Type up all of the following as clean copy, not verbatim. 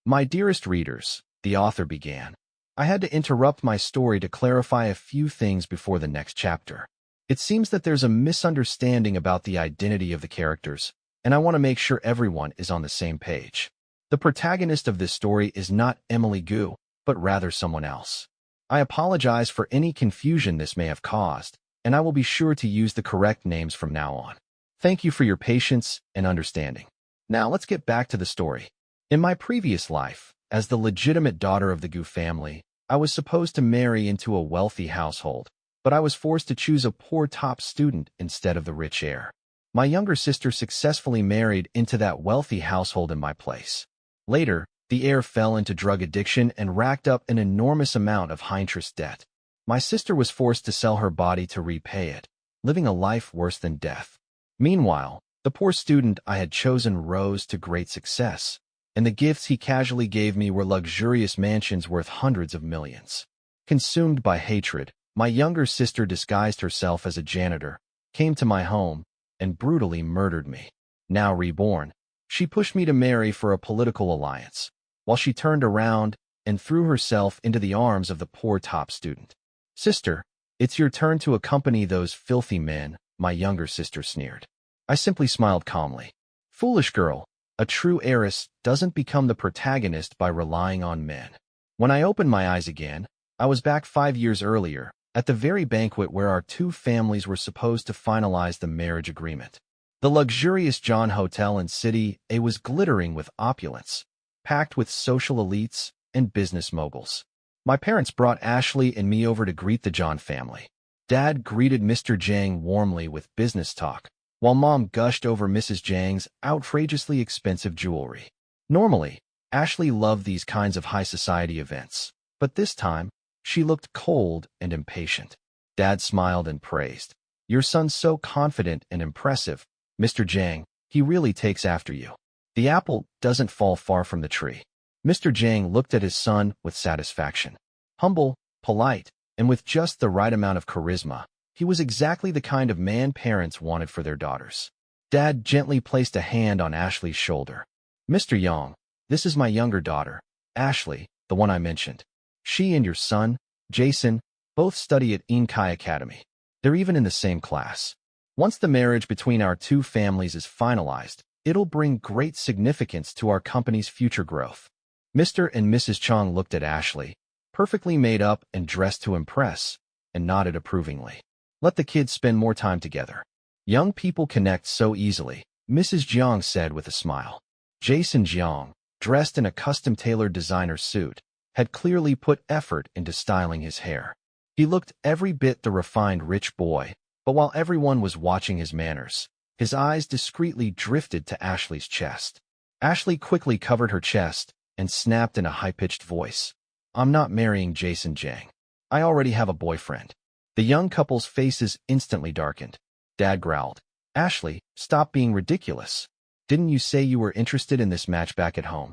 My dearest readers, the author began. I had to interrupt my story to clarify a few things before the next chapter. It seems that there's a misunderstanding about the identity of the characters, and I want to make sure everyone is on the same page. The protagonist of this story is not Emily Gu, but rather someone else. I apologize for any confusion this may have caused, and I will be sure to use the correct names from now on. Thank you for your patience and understanding. Now let's get back to the story. In my previous life, as the legitimate daughter of the Gu family, I was supposed to marry into a wealthy household, but I was forced to choose a poor top student instead of the rich heir. My younger sister successfully married into that wealthy household in my place. Later, the heir fell into drug addiction and racked up an enormous amount of high-interest debt. My sister was forced to sell her body to repay it, living a life worse than death. Meanwhile, the poor student I had chosen rose to great success, and the gifts he casually gave me were luxurious mansions worth hundreds of millions. Consumed by hatred, my younger sister disguised herself as a janitor, came to my home, and brutally murdered me. Now reborn, she pushed me to marry for a political alliance, while she turned around and threw herself into the arms of the poor top student. Sister, it's your turn to accompany those filthy men, my younger sister sneered. I simply smiled calmly. Foolish girl, a true heiress doesn't become the protagonist by relying on men. When I opened my eyes again, I was back 5 years earlier, at the very banquet where our two families were supposed to finalize the marriage agreement. The luxurious John Hotel in City A was glittering with opulence, packed with social elites and business moguls. My parents brought Ashley and me over to greet the John family. Dad greeted Mr. Zhang warmly with business talk, while Mom gushed over Mrs. Zhang's outrageously expensive jewelry. Normally, Ashley loved these kinds of high society events, but this time, she looked cold and impatient. Dad smiled and praised. Your son's so confident and impressive, Mr. Zhang, he really takes after you. The apple doesn't fall far from the tree. Mr. Zhang looked at his son with satisfaction. Humble, polite, and with just the right amount of charisma, he was exactly the kind of man parents wanted for their daughters. Dad gently placed a hand on Ashley's shoulder. Mr. Yang, this is my younger daughter, Ashley, the one I mentioned. She and your son, Jason, both study at Engsub Academy. They're even in the same class. Once the marriage between our two families is finalized, it'll bring great significance to our company's future growth. Mr. and Mrs. Chong looked at Ashley, perfectly made up and dressed to impress, and nodded approvingly. Let the kids spend more time together. Young people connect so easily, Mrs. Jiang said with a smile. Jason Jiang, dressed in a custom-tailored designer suit, had clearly put effort into styling his hair. He looked every bit the refined rich boy, but while everyone was watching his manners, his eyes discreetly drifted to Ashley's chest. Ashley quickly covered her chest and snapped in a high-pitched voice. I'm not marrying Jason Jiang. I already have a boyfriend. The young couple's faces instantly darkened. Dad growled. Ashley, stop being ridiculous. Didn't you say you were interested in this match back at home?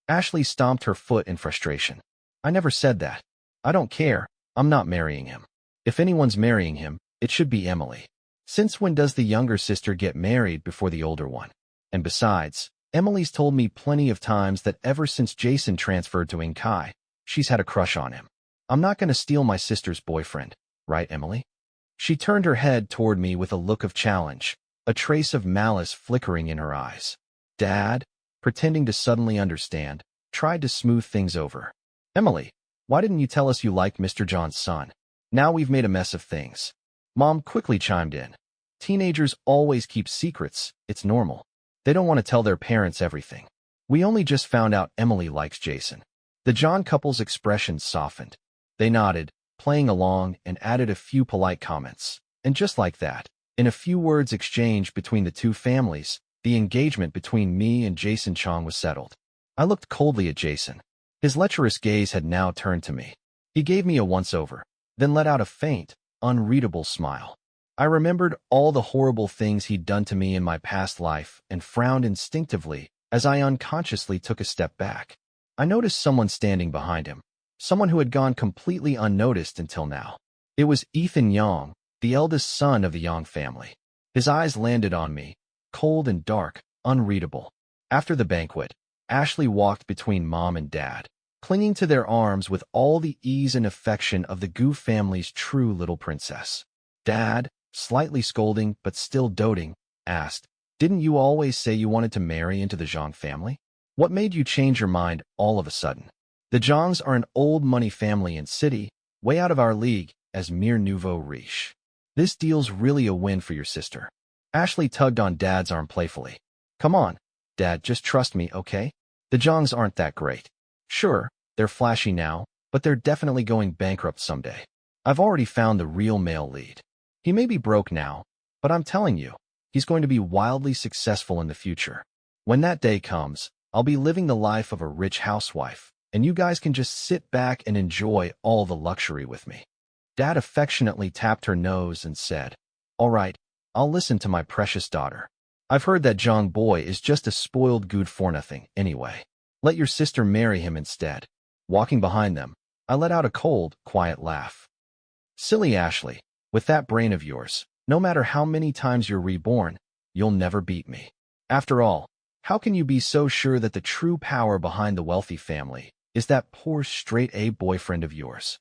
Ashley stomped her foot in frustration. I never said that. I don't care. I'm not marrying him. If anyone's marrying him, it should be Emily. Since when does the younger sister get married before the older one? And besides, Emily's told me plenty of times that ever since Jason transferred to Engsub, she's had a crush on him. I'm not going to steal my sister's boyfriend, right, Emily? She turned her head toward me with a look of challenge, a trace of malice flickering in her eyes. Dad, pretending to suddenly understand, tried to smooth things over. Emily, why didn't you tell us you liked Mr. John's son? Now we've made a mess of things. Mom quickly chimed in. Teenagers always keep secrets, it's normal. They don't want to tell their parents everything. We only just found out Emily likes Jason. The John couple's expressions softened. They nodded, playing along, and added a few polite comments. And just like that, in a few words exchanged between the two families, the engagement between me and Jason Chong was settled. I looked coldly at Jason. His lecherous gaze had now turned to me. He gave me a once-over, then let out a faint, unreadable smile. I remembered all the horrible things he'd done to me in my past life and frowned instinctively as I unconsciously took a step back. I noticed someone standing behind him, someone who had gone completely unnoticed until now. It was Ethan Yang, the eldest son of the Yang family. His eyes landed on me, cold and dark, unreadable. After the banquet, Ashley walked between Mom and Dad, clinging to their arms with all the ease and affection of the Gu family's true little princess. Dad, slightly scolding but still doting, asked, "Didn't you always say you wanted to marry into the Zhang family? What made you change your mind all of a sudden? The Zhangs are an old money family in city, way out of our league as mere nouveau riche. This deal's really a win for your sister." Ashley tugged on Dad's arm playfully. "Come on, Dad, just trust me, okay? The Zhangs aren't that great. Sure, they're flashy now, but they're definitely going bankrupt someday. I've already found the real male lead. He may be broke now, but I'm telling you, he's going to be wildly successful in the future. When that day comes, I'll be living the life of a rich housewife, and you guys can just sit back and enjoy all the luxury with me." Dad affectionately tapped her nose and said, "All right, I'll listen to my precious daughter. I've heard that Zhang boy is just a spoiled good for nothing anyway. Let your sister marry him instead." Walking behind them, I let out a cold, quiet laugh. "Silly Ashley, with that brain of yours, no matter how many times you're reborn, you'll never beat me. After all, how can you be so sure that the true power behind the wealthy family is that poor straight-A boyfriend of yours?"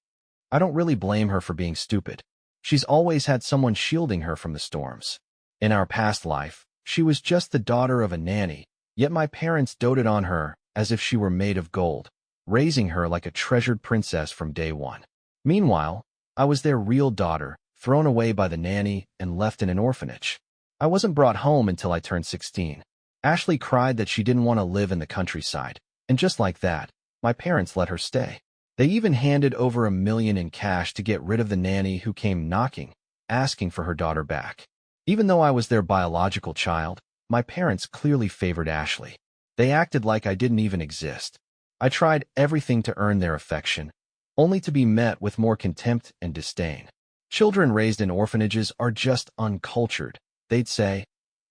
I don't really blame her for being stupid. She's always had someone shielding her from the storms. In our past life, she was just the daughter of a nanny, yet my parents doted on her as if she were made of gold, raising her like a treasured princess from day one. Meanwhile, I was their real daughter, thrown away by the nanny and left in an orphanage. I wasn't brought home until I turned 16. Ashley cried that she didn't want to live in the countryside, and just like that, my parents let her stay. They even handed over $1 million in cash to get rid of the nanny who came knocking, asking for her daughter back. Even though I was their biological child, my parents clearly favored Ashley. They acted like I didn't even exist. I tried everything to earn their affection, only to be met with more contempt and disdain. Children raised in orphanages are just uncultured, they'd say,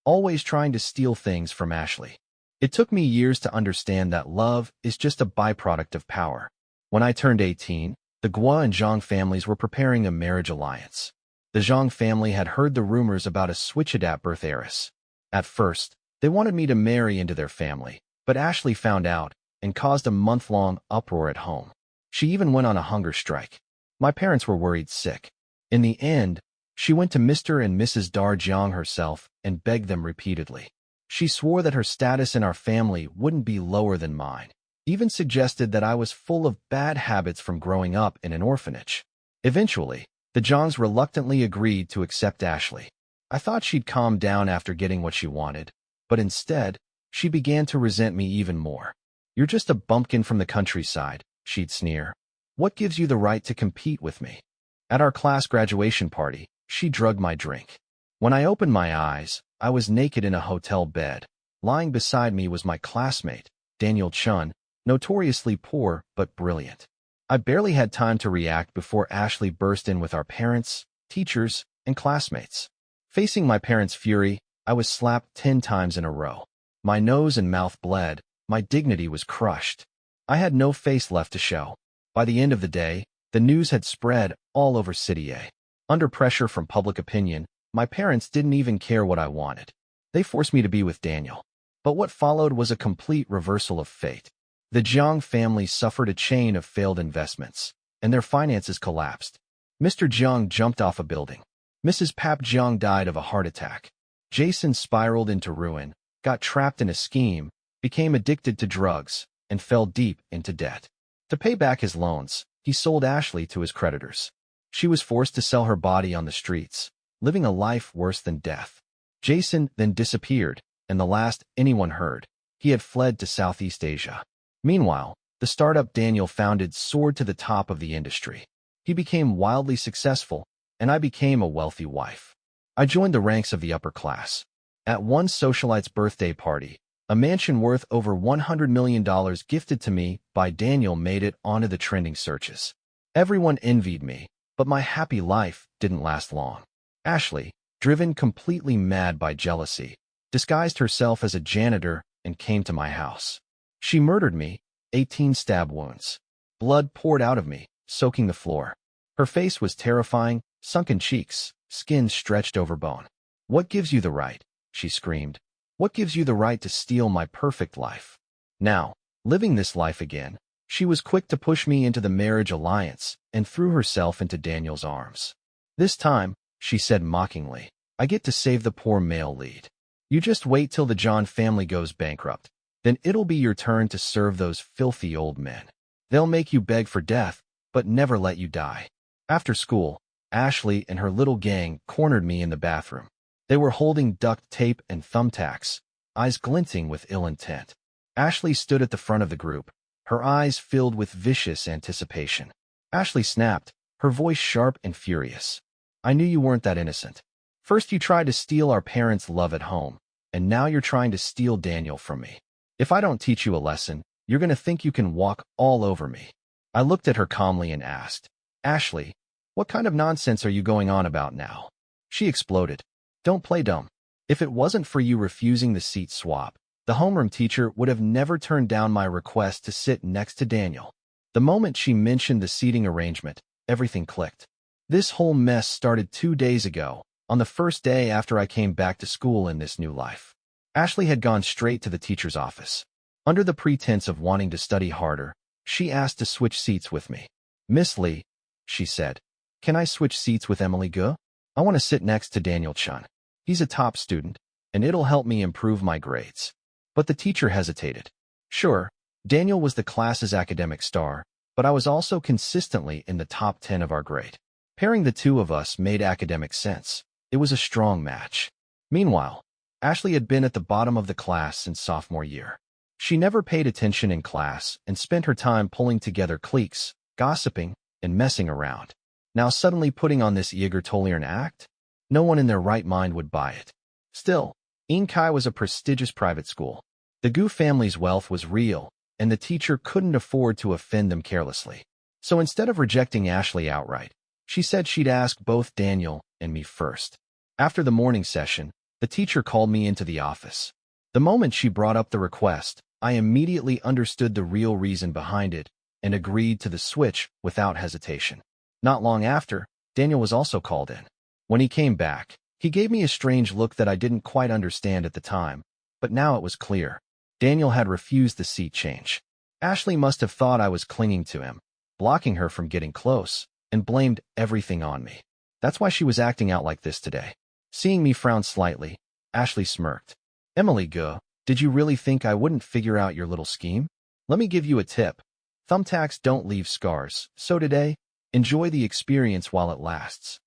always trying to steal things from Ashley. It took me years to understand that love is just a byproduct of power. When I turned 18, the Gua and Zhang families were preparing a marriage alliance. The Zhang family had heard the rumors about a switch-at birth heiress. At first, they wanted me to marry into their family, but Ashley found out and caused a month-long uproar at home. She even went on a hunger strike. My parents were worried sick. In the end, she went to Mr. and Mrs. Darjiang herself and begged them repeatedly. She swore that her status in our family wouldn't be lower than mine, even suggested that I was full of bad habits from growing up in an orphanage. Eventually, the Zhangs reluctantly agreed to accept Ashley. I thought she'd calm down after getting what she wanted, but instead, she began to resent me even more. "You're just a bumpkin from the countryside," she'd sneer. "What gives you the right to compete with me?" At our class graduation party, she drugged my drink. When I opened my eyes, I was naked in a hotel bed. Lying beside me was my classmate, Daniel Chun, notoriously poor but brilliant. I barely had time to react before Ashley burst in with our parents, teachers, and classmates. Facing my parents' fury, I was slapped 10 times in a row. My nose and mouth bled. My dignity was crushed. I had no face left to show. By the end of the day, the news had spread all over City A. Under pressure from public opinion, my parents didn't even care what I wanted. They forced me to be with Daniel. But what followed was a complete reversal of fate. The Jiang family suffered a chain of failed investments, and their finances collapsed. Mr. Jiang jumped off a building. Mrs. Pap Jiang died of a heart attack. Jason spiraled into ruin, got trapped in a scheme, became addicted to drugs, and fell deep into debt. To pay back his loans, he sold Ashley to his creditors. She was forced to sell her body on the streets, living a life worse than death. Jason then disappeared, and the last anyone heard, he had fled to Southeast Asia. Meanwhile, the startup Daniel founded soared to the top of the industry. He became wildly successful, and I became a wealthy wife. I joined the ranks of the upper class. At one socialite's birthday party, a mansion worth over $100 million gifted to me by Daniel made it onto the trending searches. Everyone envied me, but my happy life didn't last long. Ashley, driven completely mad by jealousy, disguised herself as a janitor and came to my house. She murdered me, 18 stab wounds. Blood poured out of me, soaking the floor. Her face was terrifying, sunken cheeks, skin stretched over bone. "What gives you the right?" she screamed. "What gives you the right to steal my perfect life?" Now, living this life again, she was quick to push me into the marriage alliance and threw herself into Daniel's arms. This time, she said mockingly, I get to save the poor male lead. You just wait till the John family goes bankrupt. Then it'll be your turn to serve those filthy old men. They'll make you beg for death, but never let you die. After school, Ashley and her little gang cornered me in the bathroom. They were holding duct tape and thumbtacks, eyes glinting with ill intent. Ashley stood at the front of the group, her eyes filled with vicious anticipation. Ashley snapped, her voice sharp and furious. I knew you weren't that innocent. First you tried to steal our parents' love at home, and now you're trying to steal Daniel from me. If I don't teach you a lesson, you're going to think you can walk all over me. I looked at her calmly and asked, Ashley, what kind of nonsense are you going on about now? She exploded. Don't play dumb. If it wasn't for you refusing the seat swap, the homeroom teacher would have never turned down my request to sit next to Daniel. The moment she mentioned the seating arrangement, everything clicked. This whole mess started 2 days ago, on the first day after I came back to school in this new life. Ashley had gone straight to the teacher's office. Under the pretense of wanting to study harder, she asked to switch seats with me. Miss Lee, she said, can I switch seats with Emily Gu? I want to sit next to Daniel Chun. He's a top student, and it'll help me improve my grades. But the teacher hesitated. Sure, Daniel was the class's academic star, but I was also consistently in the top 10 of our grade. Pairing the two of us made academic sense. It was a strong match. Meanwhile, Ashley had been at the bottom of the class since sophomore year. She never paid attention in class and spent her time pulling together cliques, gossiping, and messing around. Now suddenly putting on this Jägertolian act? No one in their right mind would buy it. Still, Inkai was a prestigious private school. The Gu family's wealth was real, and the teacher couldn't afford to offend them carelessly. So instead of rejecting Ashley outright, she said she'd ask both Daniel and me first. After the morning session, the teacher called me into the office. The moment she brought up the request, I immediately understood the real reason behind it and agreed to the switch without hesitation. Not long after, Daniel was also called in. When he came back, he gave me a strange look that I didn't quite understand at the time, but now it was clear. Daniel had refused the seat change. Ashley must have thought I was clinging to him, blocking her from getting close, and blamed everything on me. That's why she was acting out like this today. Seeing me frown slightly, Ashley smirked. Emily Gu, did you really think I wouldn't figure out your little scheme? Let me give you a tip. Thumbtacks don't leave scars, so today, enjoy the experience while it lasts.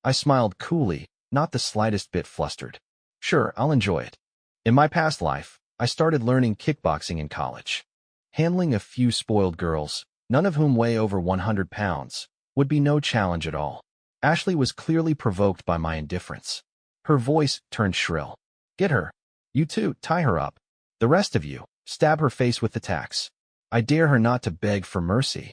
I smiled coolly, not the slightest bit flustered. Sure, I'll enjoy it. In my past life, I started learning kickboxing in college. Handling a few spoiled girls, none of whom weigh over 100 pounds, would be no challenge at all. Ashley was clearly provoked by my indifference. Her voice turned shrill. Get her. You two, tie her up. The rest of you, stab her face with the tacks. I dare her not to beg for mercy.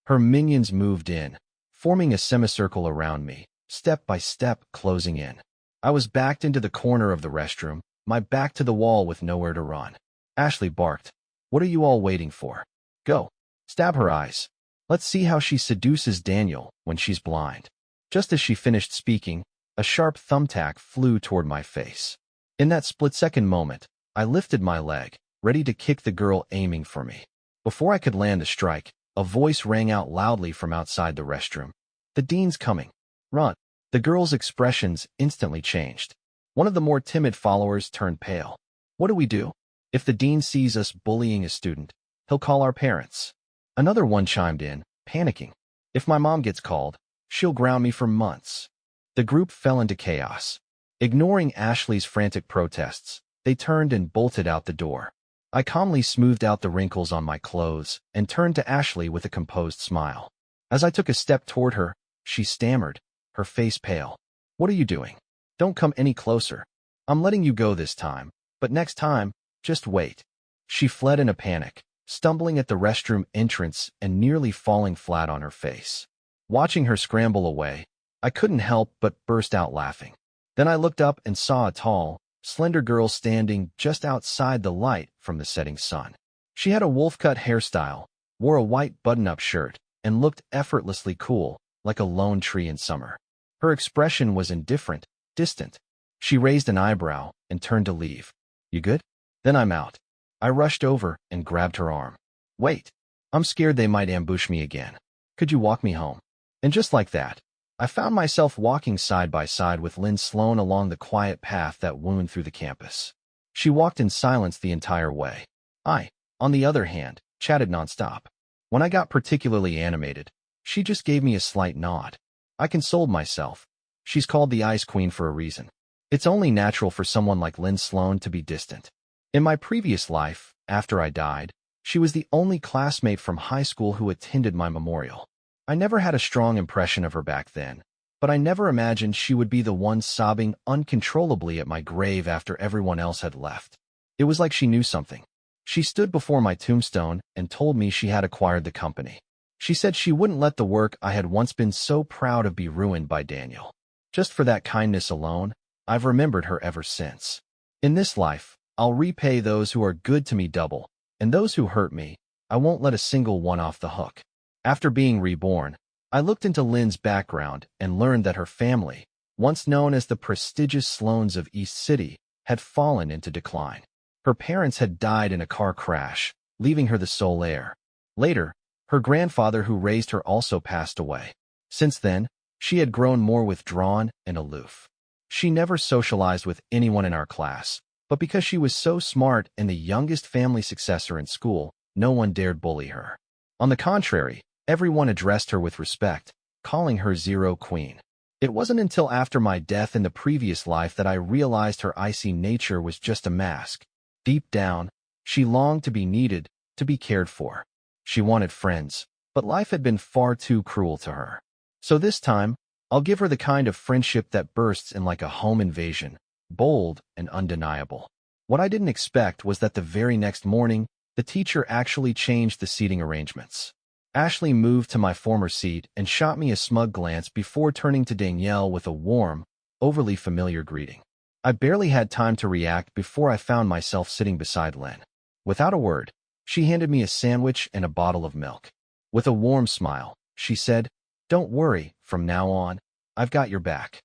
Her minions moved in, forming a semicircle around me, step by step closing in. I was backed into the corner of the restroom, my back to the wall with nowhere to run. Ashley barked. What are you all waiting for? Go. Stab her eyes. Let's see how she seduces Daniel when she's blind. Just as she finished speaking, a sharp thumbtack flew toward my face. In that split-second moment, I lifted my leg, ready to kick the girl aiming for me. Before I could land a strike, a voice rang out loudly from outside the restroom. The dean's coming. Run. The girl's expressions instantly changed. One of the more timid followers turned pale. What do we do? If the dean sees us bullying a student, he'll call our parents. Another one chimed in, panicking. If my mom gets called, she'll ground me for months. The group fell into chaos. Ignoring Ashley's frantic protests, they turned and bolted out the door. I calmly smoothed out the wrinkles on my clothes and turned to Ashley with a composed smile. As I took a step toward her, she stammered, her face pale. What are you doing? Don't come any closer. I'm letting you go this time, but next time, just wait. She fled in a panic, stumbling at the restroom entrance and nearly falling flat on her face. Watching her scramble away, I couldn't help but burst out laughing. Then I looked up and saw a tall, slender girl standing just outside the light from the setting sun. She had a wolf-cut hairstyle, wore a white button-up shirt, and looked effortlessly cool, like a lone tree in summer. Her expression was indifferent, distant. She raised an eyebrow and turned to leave. You good? Then I'm out. I rushed over and grabbed her arm. Wait, I'm scared they might ambush me again. Could you walk me home? And just like that, I found myself walking side by side with Lynn Sloan along the quiet path that wound through the campus. She walked in silence the entire way. I, on the other hand, chatted nonstop. When I got particularly animated, she just gave me a slight nod. I consoled myself. She's called the Ice Queen for a reason. It's only natural for someone like Lynn Sloan to be distant. In my previous life, after I died, she was the only classmate from high school who attended my memorial. I never had a strong impression of her back then, but I never imagined she would be the one sobbing uncontrollably at my grave after everyone else had left. It was like she knew something. She stood before my tombstone and told me she had acquired the company. She said she wouldn't let the work I had once been so proud of be ruined by Daniel. Just for that kindness alone, I've remembered her ever since. In this life, I'll repay those who are good to me double, and those who hurt me, I won't let a single one off the hook. After being reborn, I looked into Lynn's background and learned that her family, once known as the prestigious Sloans of East City, had fallen into decline. Her parents had died in a car crash, leaving her the sole heir. Later, her grandfather who raised her also passed away. Since then, she had grown more withdrawn and aloof. She never socialized with anyone in our class, but because she was so smart and the youngest family successor in school, no one dared bully her. On the contrary, everyone addressed her with respect, calling her Zero Queen. It wasn't until after my death in the previous life that I realized her icy nature was just a mask. Deep down, she longed to be needed, to be cared for. She wanted friends, but life had been far too cruel to her. So this time, I'll give her the kind of friendship that bursts in like a home invasion, bold and undeniable. What I didn't expect was that the very next morning, the teacher actually changed the seating arrangements. Ashley moved to my former seat and shot me a smug glance before turning to Danielle with a warm, overly familiar greeting. I barely had time to react before I found myself sitting beside Lynn. Without a word, she handed me a sandwich and a bottle of milk. With a warm smile, she said, "Don't worry, from now on, I've got your back."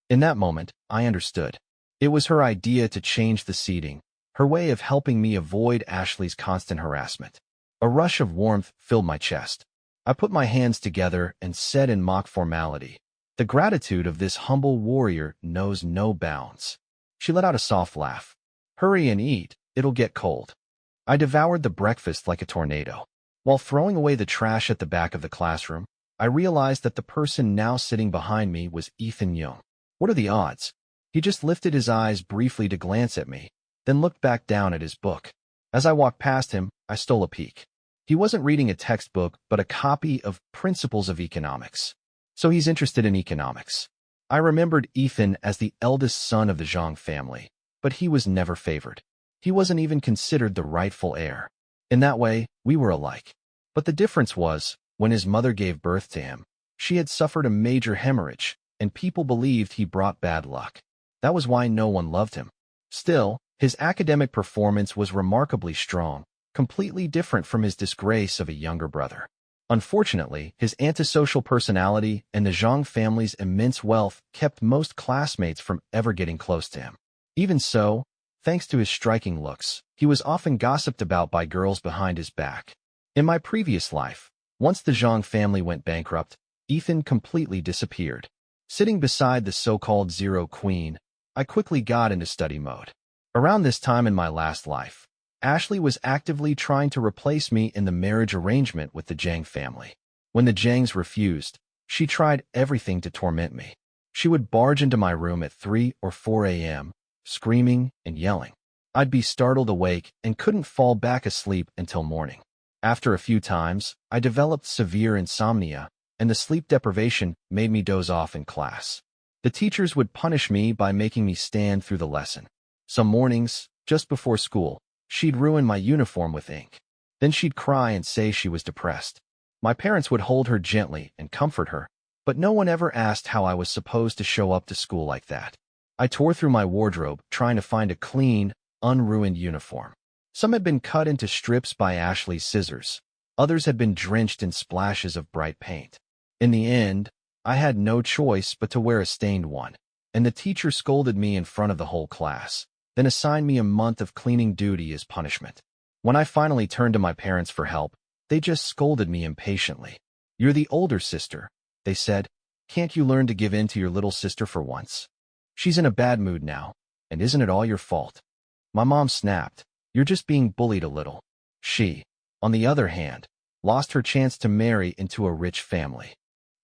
In that moment, I understood. It was her idea to change the seating, her way of helping me avoid Ashley's constant harassment. A rush of warmth filled my chest. I put my hands together and said in mock formality, "The gratitude of this humble warrior knows no bounds." She let out a soft laugh. "Hurry and eat, it'll get cold." I devoured the breakfast like a tornado. While throwing away the trash at the back of the classroom, I realized that the person now sitting behind me was Ethan Young. What are the odds? He just lifted his eyes briefly to glance at me, then looked back down at his book. As I walked past him, I stole a peek. He wasn't reading a textbook, but a copy of Principles of Economics. So he's interested in economics. I remembered Ethan as the eldest son of the Zhang family, but he was never favored. He wasn't even considered the rightful heir. In that way, we were alike. But the difference was, when his mother gave birth to him, she had suffered a major hemorrhage, and people believed he brought bad luck. That was why no one loved him. Still, his academic performance was remarkably strong, completely different from his disgrace of a younger brother. Unfortunately, his antisocial personality and the Zhang family's immense wealth kept most classmates from ever getting close to him. Even so, thanks to his striking looks, he was often gossiped about by girls behind his back. In my previous life, once the Zhang family went bankrupt, Ethan completely disappeared. Sitting beside the so-called Zero Queen, I quickly got into study mode. Around this time in my last life, Ashley was actively trying to replace me in the marriage arrangement with the Zhang family. When the Zhangs refused, she tried everything to torment me. She would barge into my room at 3 or 4 a.m., screaming and yelling. I'd be startled awake and couldn't fall back asleep until morning. After a few times, I developed severe insomnia, and the sleep deprivation made me doze off in class. The teachers would punish me by making me stand through the lesson. Some mornings, just before school, she'd ruin my uniform with ink. Then she'd cry and say she was depressed. My parents would hold her gently and comfort her, but no one ever asked how I was supposed to show up to school like that. I tore through my wardrobe trying to find a clean, unruined uniform. Some had been cut into strips by Ashley's scissors. Others had been drenched in splashes of bright paint. In the end, I had no choice but to wear a stained one, and the teacher scolded me in front of the whole class, then assigned me a month of cleaning duty as punishment. When I finally turned to my parents for help, they just scolded me impatiently. "You're the older sister," they said. "Can't you learn to give in to your little sister for once? She's in a bad mood now, and isn't it all your fault?" My mom snapped. "You're just being bullied a little." She, on the other hand, lost her chance to marry into a rich family.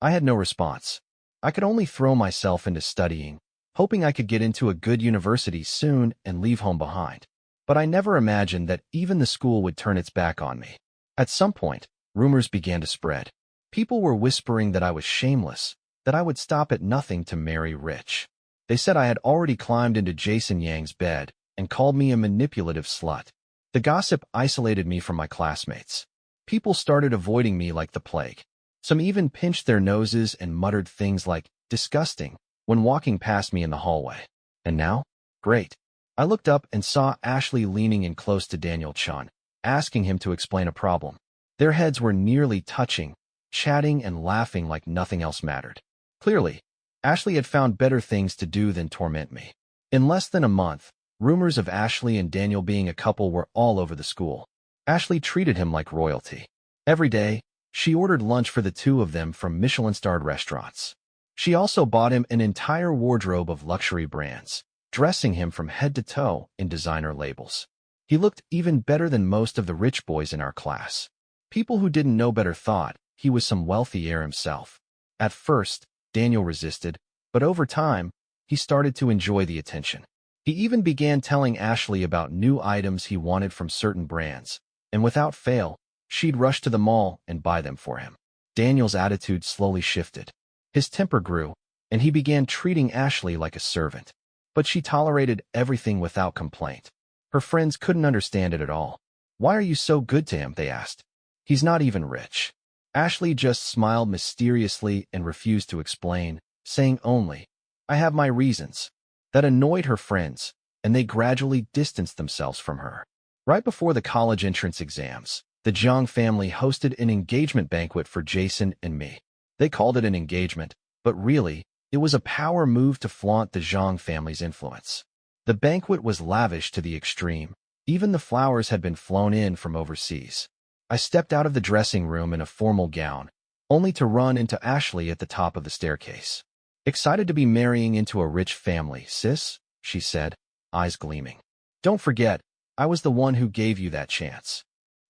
I had no response. I could only throw myself into studying, hoping I could get into a good university soon and leave home behind. But I never imagined that even the school would turn its back on me. At some point, rumors began to spread. People were whispering that I was shameless, that I would stop at nothing to marry rich. They said I had already climbed into Jason Yang's bed and called me a manipulative slut. The gossip isolated me from my classmates. People started avoiding me like the plague. Some even pinched their noses and muttered things like, "disgusting," when walking past me in the hallway. And now? Great. I looked up and saw Ashley leaning in close to Daniel Chun, asking him to explain a problem. Their heads were nearly touching, chatting and laughing like nothing else mattered. Clearly, Ashley had found better things to do than torment me. In less than a month, rumors of Ashley and Daniel being a couple were all over the school. Ashley treated him like royalty. Every day, she ordered lunch for the two of them from Michelin-starred restaurants. She also bought him an entire wardrobe of luxury brands, dressing him from head to toe in designer labels. He looked even better than most of the rich boys in our class. People who didn't know better thought he was some wealthy heir himself. At first, Daniel resisted, but over time, he started to enjoy the attention. He even began telling Ashley about new items he wanted from certain brands, and without fail, she'd rush to the mall and buy them for him. Daniel's attitude slowly shifted. His temper grew, and he began treating Ashley like a servant. But she tolerated everything without complaint. Her friends couldn't understand it at all. "Why are you so good to him?" they asked. "He's not even rich." Ashley just smiled mysteriously and refused to explain, saying only, "I have my reasons." That annoyed her friends, and they gradually distanced themselves from her. Right before the college entrance exams, the Zhang family hosted an engagement banquet for Jason and me. They called it an engagement, but really, it was a power move to flaunt the Zhang family's influence. The banquet was lavish to the extreme. Even the flowers had been flown in from overseas. I stepped out of the dressing room in a formal gown, only to run into Ashley at the top of the staircase. "Excited to be marrying into a rich family, sis?" she said, eyes gleaming. "Don't forget, I was the one who gave you that chance."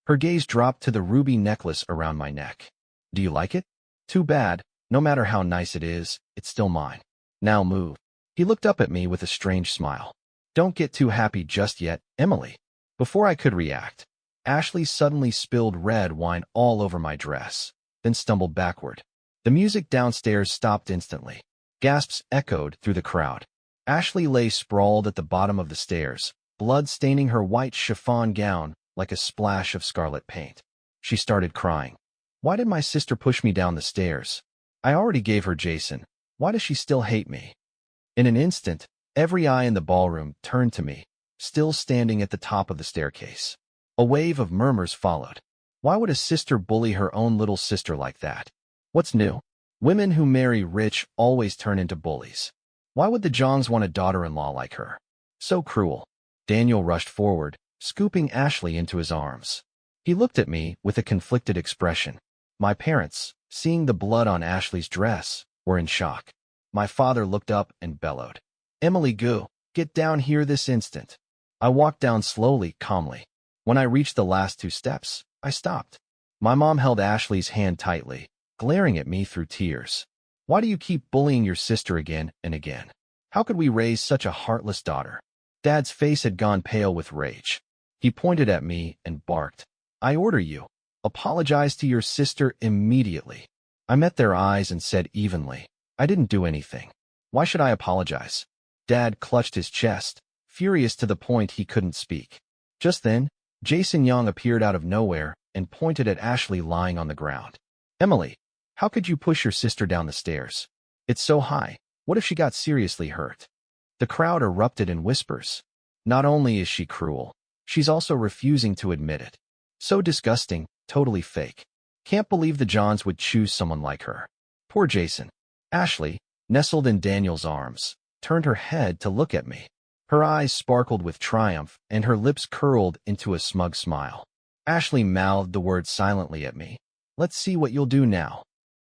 Her gaze dropped to the ruby necklace around my neck. "Do you like it?" "Too bad. No matter how nice it is, it's still mine. Now move." He looked up at me with a strange smile. "Don't get too happy just yet, Emily." Before I could react, Ashley suddenly spilled red wine all over my dress, then stumbled backward. The music downstairs stopped instantly. Gasps echoed through the crowd. Ashley lay sprawled at the bottom of the stairs, blood staining her white chiffon gown like a splash of scarlet paint. She started crying. "Why did my sister push me down the stairs? I already gave her Jason. Why does she still hate me?" In an instant, every eye in the ballroom turned to me, still standing at the top of the staircase. A wave of murmurs followed. Why would a sister bully her own little sister like that? What's new? Women who marry rich always turn into bullies. Why would the Zhangs want a daughter-in-law like her? So cruel. Daniel rushed forward, scooping Ashley into his arms. He looked at me with a conflicted expression. My parents, seeing the blood on Ashley's dress, were in shock. My father looked up and bellowed, "Emily Gu, get down here this instant." I walked down slowly, calmly. When I reached the last two steps, I stopped. My mom held Ashley's hand tightly, glaring at me through tears. "Why do you keep bullying your sister again and again? How could we raise such a heartless daughter?" Dad's face had gone pale with rage. He pointed at me and barked, "I order you, apologize to your sister immediately." I met their eyes and said evenly, "I didn't do anything. Why should I apologize?" Dad clutched his chest, furious to the point he couldn't speak. Just then, Jason Young appeared out of nowhere and pointed at Ashley lying on the ground. "Emily, how could you push your sister down the stairs? It's so high. What if she got seriously hurt?" The crowd erupted in whispers. "Not only is she cruel, she's also refusing to admit it. So disgusting, totally fake. Can't believe the Johns would choose someone like her." Poor Jason. Ashley, nestled in Daniel's arms, turned her head to look at me. Her eyes sparkled with triumph, and her lips curled into a smug smile. Ashley mouthed the words silently at me. "Let's see what you'll do now."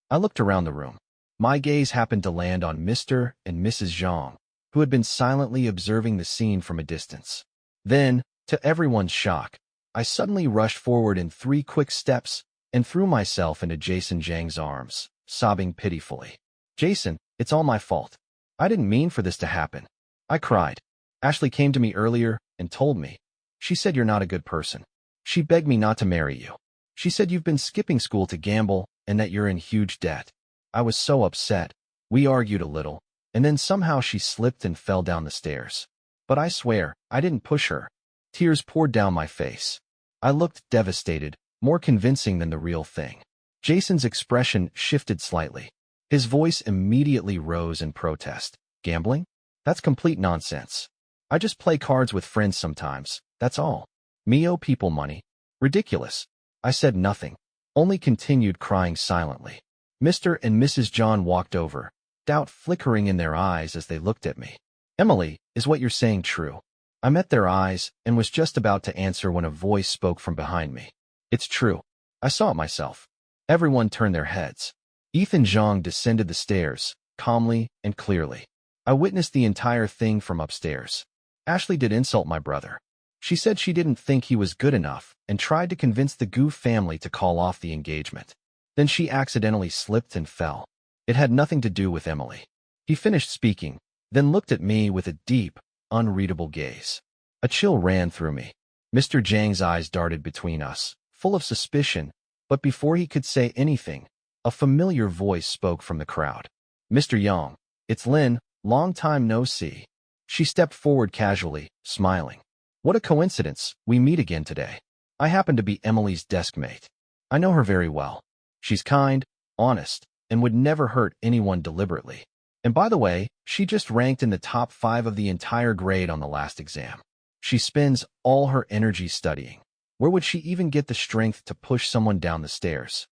I looked around the room. My gaze happened to land on Mr. and Mrs. Zhang, who had been silently observing the scene from a distance. Then, to everyone's shock, I suddenly rushed forward in 3 quick steps and threw myself into Jason Zhang's arms, sobbing pitifully. "Jason, it's all my fault. I didn't mean for this to happen," I cried. "Ashley came to me earlier and told me. She said you're not a good person. She begged me not to marry you. She said you've been skipping school to gamble and that you're in huge debt." I was so upset. We argued a little, and then somehow she slipped and fell down the stairs. But I swear, I didn't push her. Tears poured down my face. I looked devastated, more convincing than the real thing. Jason's expression shifted slightly. His voice immediately rose in protest. "Gambling? That's complete nonsense. I just play cards with friends sometimes, that's all. Me owe people money. Ridiculous." I said nothing, only continued crying silently. Mr. and Mrs. John walked over, doubt flickering in their eyes as they looked at me. "Emily, is what you're saying true?" I met their eyes and was just about to answer when a voice spoke from behind me. "It's true. I saw it myself." Everyone turned their heads. Ethan Zhang descended the stairs, calmly and clearly. I witnessed the entire thing from upstairs. Ashley did insult my brother. She said she didn't think he was good enough and tried to convince the Gu family to call off the engagement. Then she accidentally slipped and fell. It had nothing to do with Emily. He finished speaking, then looked at me with a deep, unreadable gaze. A chill ran through me. Mr. Zhang's eyes darted between us, full of suspicion, but before he could say anything, a familiar voice spoke from the crowd. "Mr. Yang, it's Lin, long time no see." She stepped forward casually, smiling. "What a coincidence, we meet again today. I happen to be Emily's desk mate. I know her very well. She's kind, honest, and would never hurt anyone deliberately. And by the way, she just ranked in the top 5 of the entire grade on the last exam. She spends all her energy studying. Where would she even get the strength to push someone down the stairs?"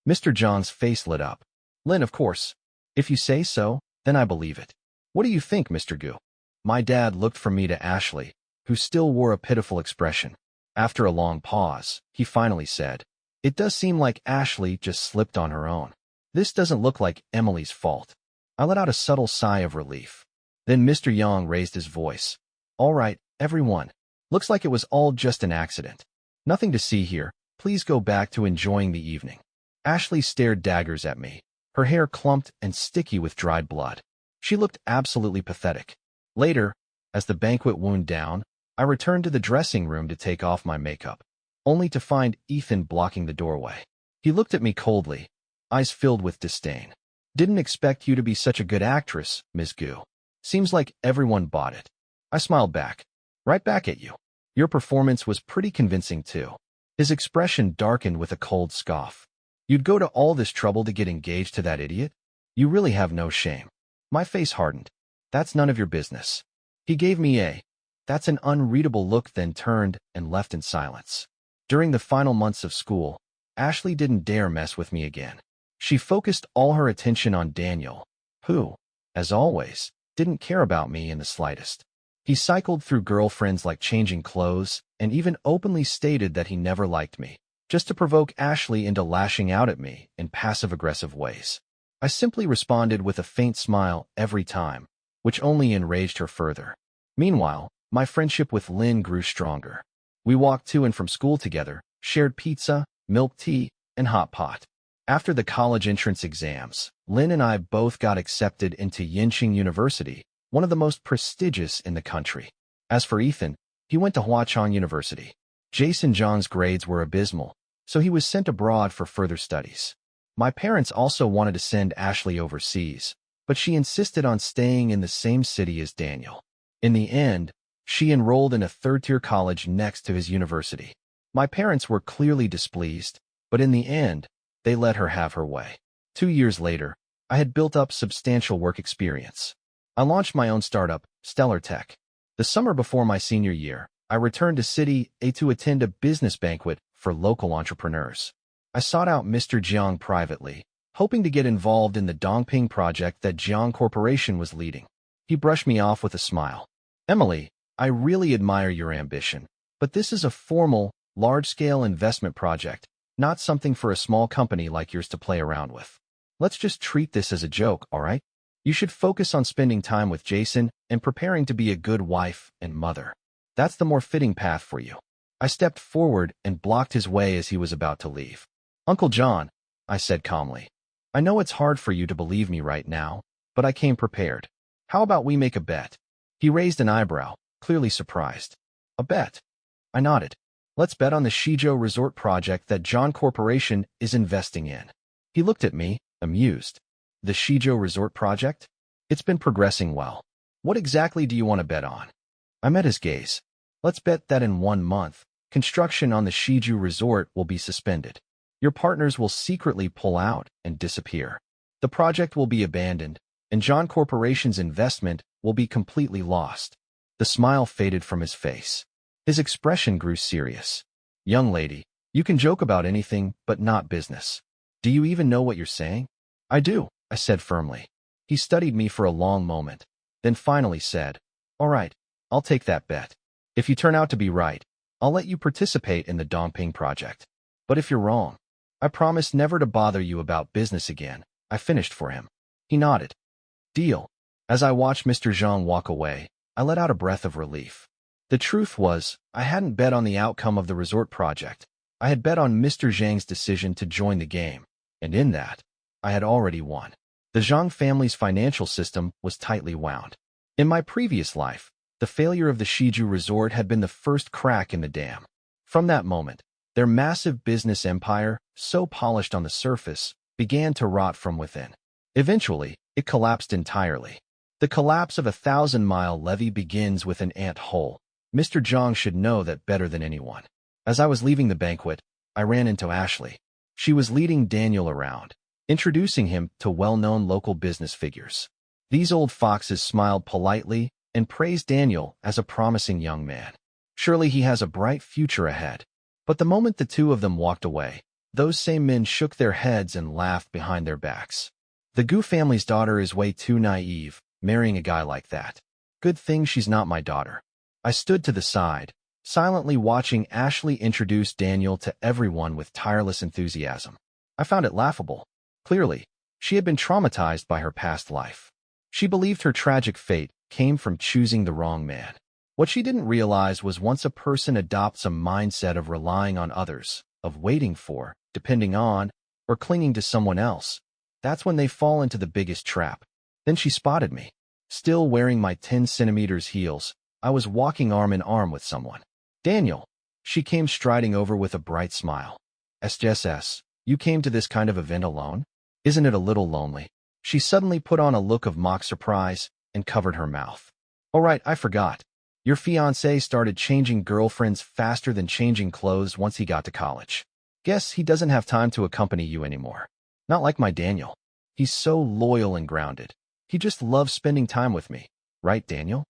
Mr. John's face lit up. "Lin, of course. If you say so, then I believe it. What do you think, Mr. Gu?" My dad looked from me to Ashley, who still wore a pitiful expression. After a long pause, he finally said, "It does seem like Ashley just slipped on her own. This doesn't look like Emily's fault." I let out a subtle sigh of relief. Then Mr. Yang raised his voice. "All right, everyone. Looks like it was all just an accident. Nothing to see here. Please go back to enjoying the evening." Ashley stared daggers at me, her hair clumped and sticky with dried blood. She looked absolutely pathetic. Later, as the banquet wound down, I returned to the dressing room to take off my makeup, only to find Ethan blocking the doorway. He looked at me coldly, eyes filled with disdain. "Didn't expect you to be such a good actress, Ms. Gu. Seems like everyone bought it." I smiled back. "Right back at you. Your performance was pretty convincing too." His expression darkened with a cold scoff. "You'd go to all this trouble to get engaged to that idiot? You really have no shame." My face hardened. "That's none of your business." He gave me a "that's an unreadable" look, then turned and left in silence. During the final months of school, Ashley didn't dare mess with me again. She focused all her attention on Daniel, who, as always, didn't care about me in the slightest. He cycled through girlfriends like changing clothes and even openly stated that he never liked me, just to provoke Ashley into lashing out at me in passive-aggressive ways. I simply responded with a faint smile every time, which only enraged her further. Meanwhile, my friendship with Lynn grew stronger. We walked to and from school together, shared pizza, milk tea, and hot pot. After the college entrance exams, Lynn and I both got accepted into Yinqing University, one of the most prestigious in the country. As for Ethan, he went to Huachong University. Jason Zhang's grades were abysmal, so he was sent abroad for further studies. My parents also wanted to send Ashley overseas, but she insisted on staying in the same city as Daniel. In the end, she enrolled in a third-tier college next to his university. My parents were clearly displeased, but in the end, they let her have her way. 2 years later, I had built up substantial work experience. I launched my own startup, Stellar Tech. The summer before my senior year, I returned to City A to attend a business banquet for local entrepreneurs. I sought out Mr. Jiang privately, hoping to get involved in the Dongping project that Jiang Corporation was leading. He brushed me off with a smile. "Emily, I really admire your ambition, but this is a formal, large-scale investment project, not something for a small company like yours to play around with. Let's just treat this as a joke, all right? You should focus on spending time with Jason and preparing to be a good wife and mother. That's the more fitting path for you. I stepped forward and blocked his way as he was about to leave. Uncle John, I said calmly, I know it's hard for you to believe me right now, but I came prepared. How about we make a bet? He raised an eyebrow, clearly surprised. A bet? I nodded. Let's bet on the Shijo Resort project that John Corporation is investing in. He looked at me, amused. The Shijo Resort project? It's been progressing well. What exactly do you want to bet on? I met his gaze. Let's bet that in 1 month, construction on the Shijo Resort will be suspended. Your partners will secretly pull out and disappear. The project will be abandoned, and John Corporation's investment will be completely lost. The smile faded from his face. His expression grew serious. Young lady, you can joke about anything, but not business. Do you even know what you're saying? I do, I said firmly. He studied me for a long moment, then finally said, All right, I'll take that bet. If you turn out to be right, I'll let you participate in the Dongping project. But if you're wrong, I promise never to bother you about business again. I finished for him. He nodded. Deal. As I watched Mr. Zhang walk away, I let out a breath of relief. The truth was, I hadn't bet on the outcome of the resort project. I had bet on Mr. Zhang's decision to join the game, and in that, I had already won. The Zhang family's financial system was tightly wound. In my previous life, the failure of the Shijo Resort had been the first crack in the dam. From that moment, their massive business empire, so polished on the surface, began to rot from within. Eventually, it collapsed entirely. The collapse of a 1,000-mile levee begins with an ant hole. Mr. Zhang should know that better than anyone. As I was leaving the banquet, I ran into Ashley. She was leading Daniel around, introducing him to well-known local business figures. These old foxes smiled politely and praised Daniel as a promising young man. Surely he has a bright future ahead. But the moment the two of them walked away, those same men shook their heads and laughed behind their backs. The Gu family's daughter is way too naive, marrying a guy like that. Good thing she's not my daughter. I stood to the side, silently watching Ashley introduce Daniel to everyone with tireless enthusiasm. I found it laughable. Clearly, she had been traumatized by her past life. She believed her tragic fate came from choosing the wrong man. What she didn't realize was once a person adopts a mindset of relying on others, of waiting for, depending on, or clinging to someone else, that's when they fall into the biggest trap. Then she spotted me. Still wearing my 10 centimeters heels, I was walking arm in arm with someone. Daniel. She came striding over with a bright smile. SJSS, you came to this kind of event alone? Isn't it a little lonely? She suddenly put on a look of mock surprise and covered her mouth. Oh right, I forgot. Your fiancé started changing girlfriends faster than changing clothes once he got to college. Guess he doesn't have time to accompany you anymore. Not like my Daniel. He's so loyal and grounded. He just loves spending time with me. Right, Daniel?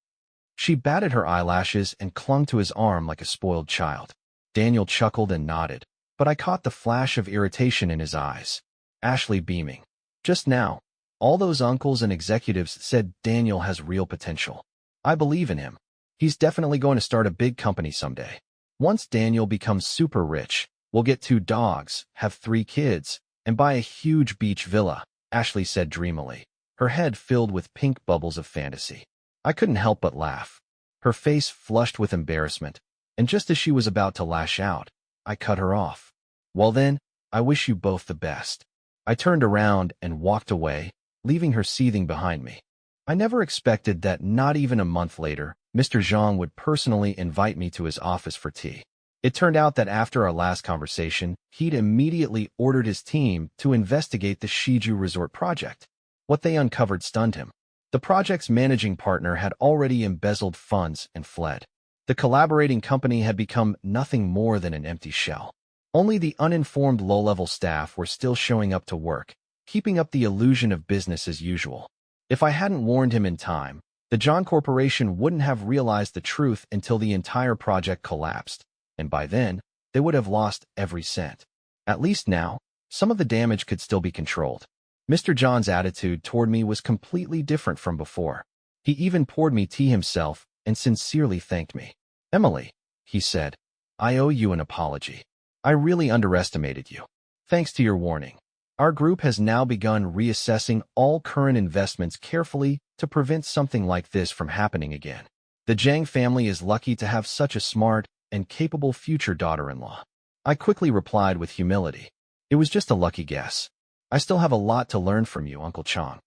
She batted her eyelashes and clung to his arm like a spoiled child. Daniel chuckled and nodded, but I caught the flash of irritation in his eyes. Ashley beaming. Just now, all those uncles and executives said Daniel has real potential. I believe in him. He's definitely going to start a big company someday. Once Daniel becomes super rich, we'll get 2 dogs, have 3 kids, and buy a huge beach villa, Ashley said dreamily, her head filled with pink bubbles of fantasy. I couldn't help but laugh. Her face flushed with embarrassment, and just as she was about to lash out, I cut her off. Well then, I wish you both the best. I turned around and walked away, leaving her seething behind me. I never expected that not even a month later, Mr. Zhang would personally invite me to his office for tea. It turned out that after our last conversation, he'd immediately ordered his team to investigate the Shijo Resort project. What they uncovered stunned him. The project's managing partner had already embezzled funds and fled. The collaborating company had become nothing more than an empty shell. Only the uninformed low-level staff were still showing up to work, keeping up the illusion of business as usual. If I hadn't warned him in time, the John Corporation wouldn't have realized the truth until the entire project collapsed, and by then, they would have lost every cent. At least now, some of the damage could still be controlled. Mr. John's attitude toward me was completely different from before. He even poured me tea himself and sincerely thanked me. "Emily," he said, "I owe you an apology. I really underestimated you. Thanks to your warning. Our group has now begun reassessing all current investments carefully to prevent something like this from happening again. The Zhang family is lucky to have such a smart and capable future daughter-in-law." I quickly replied with humility. "It was just a lucky guess. I still have a lot to learn from you, Uncle Chang."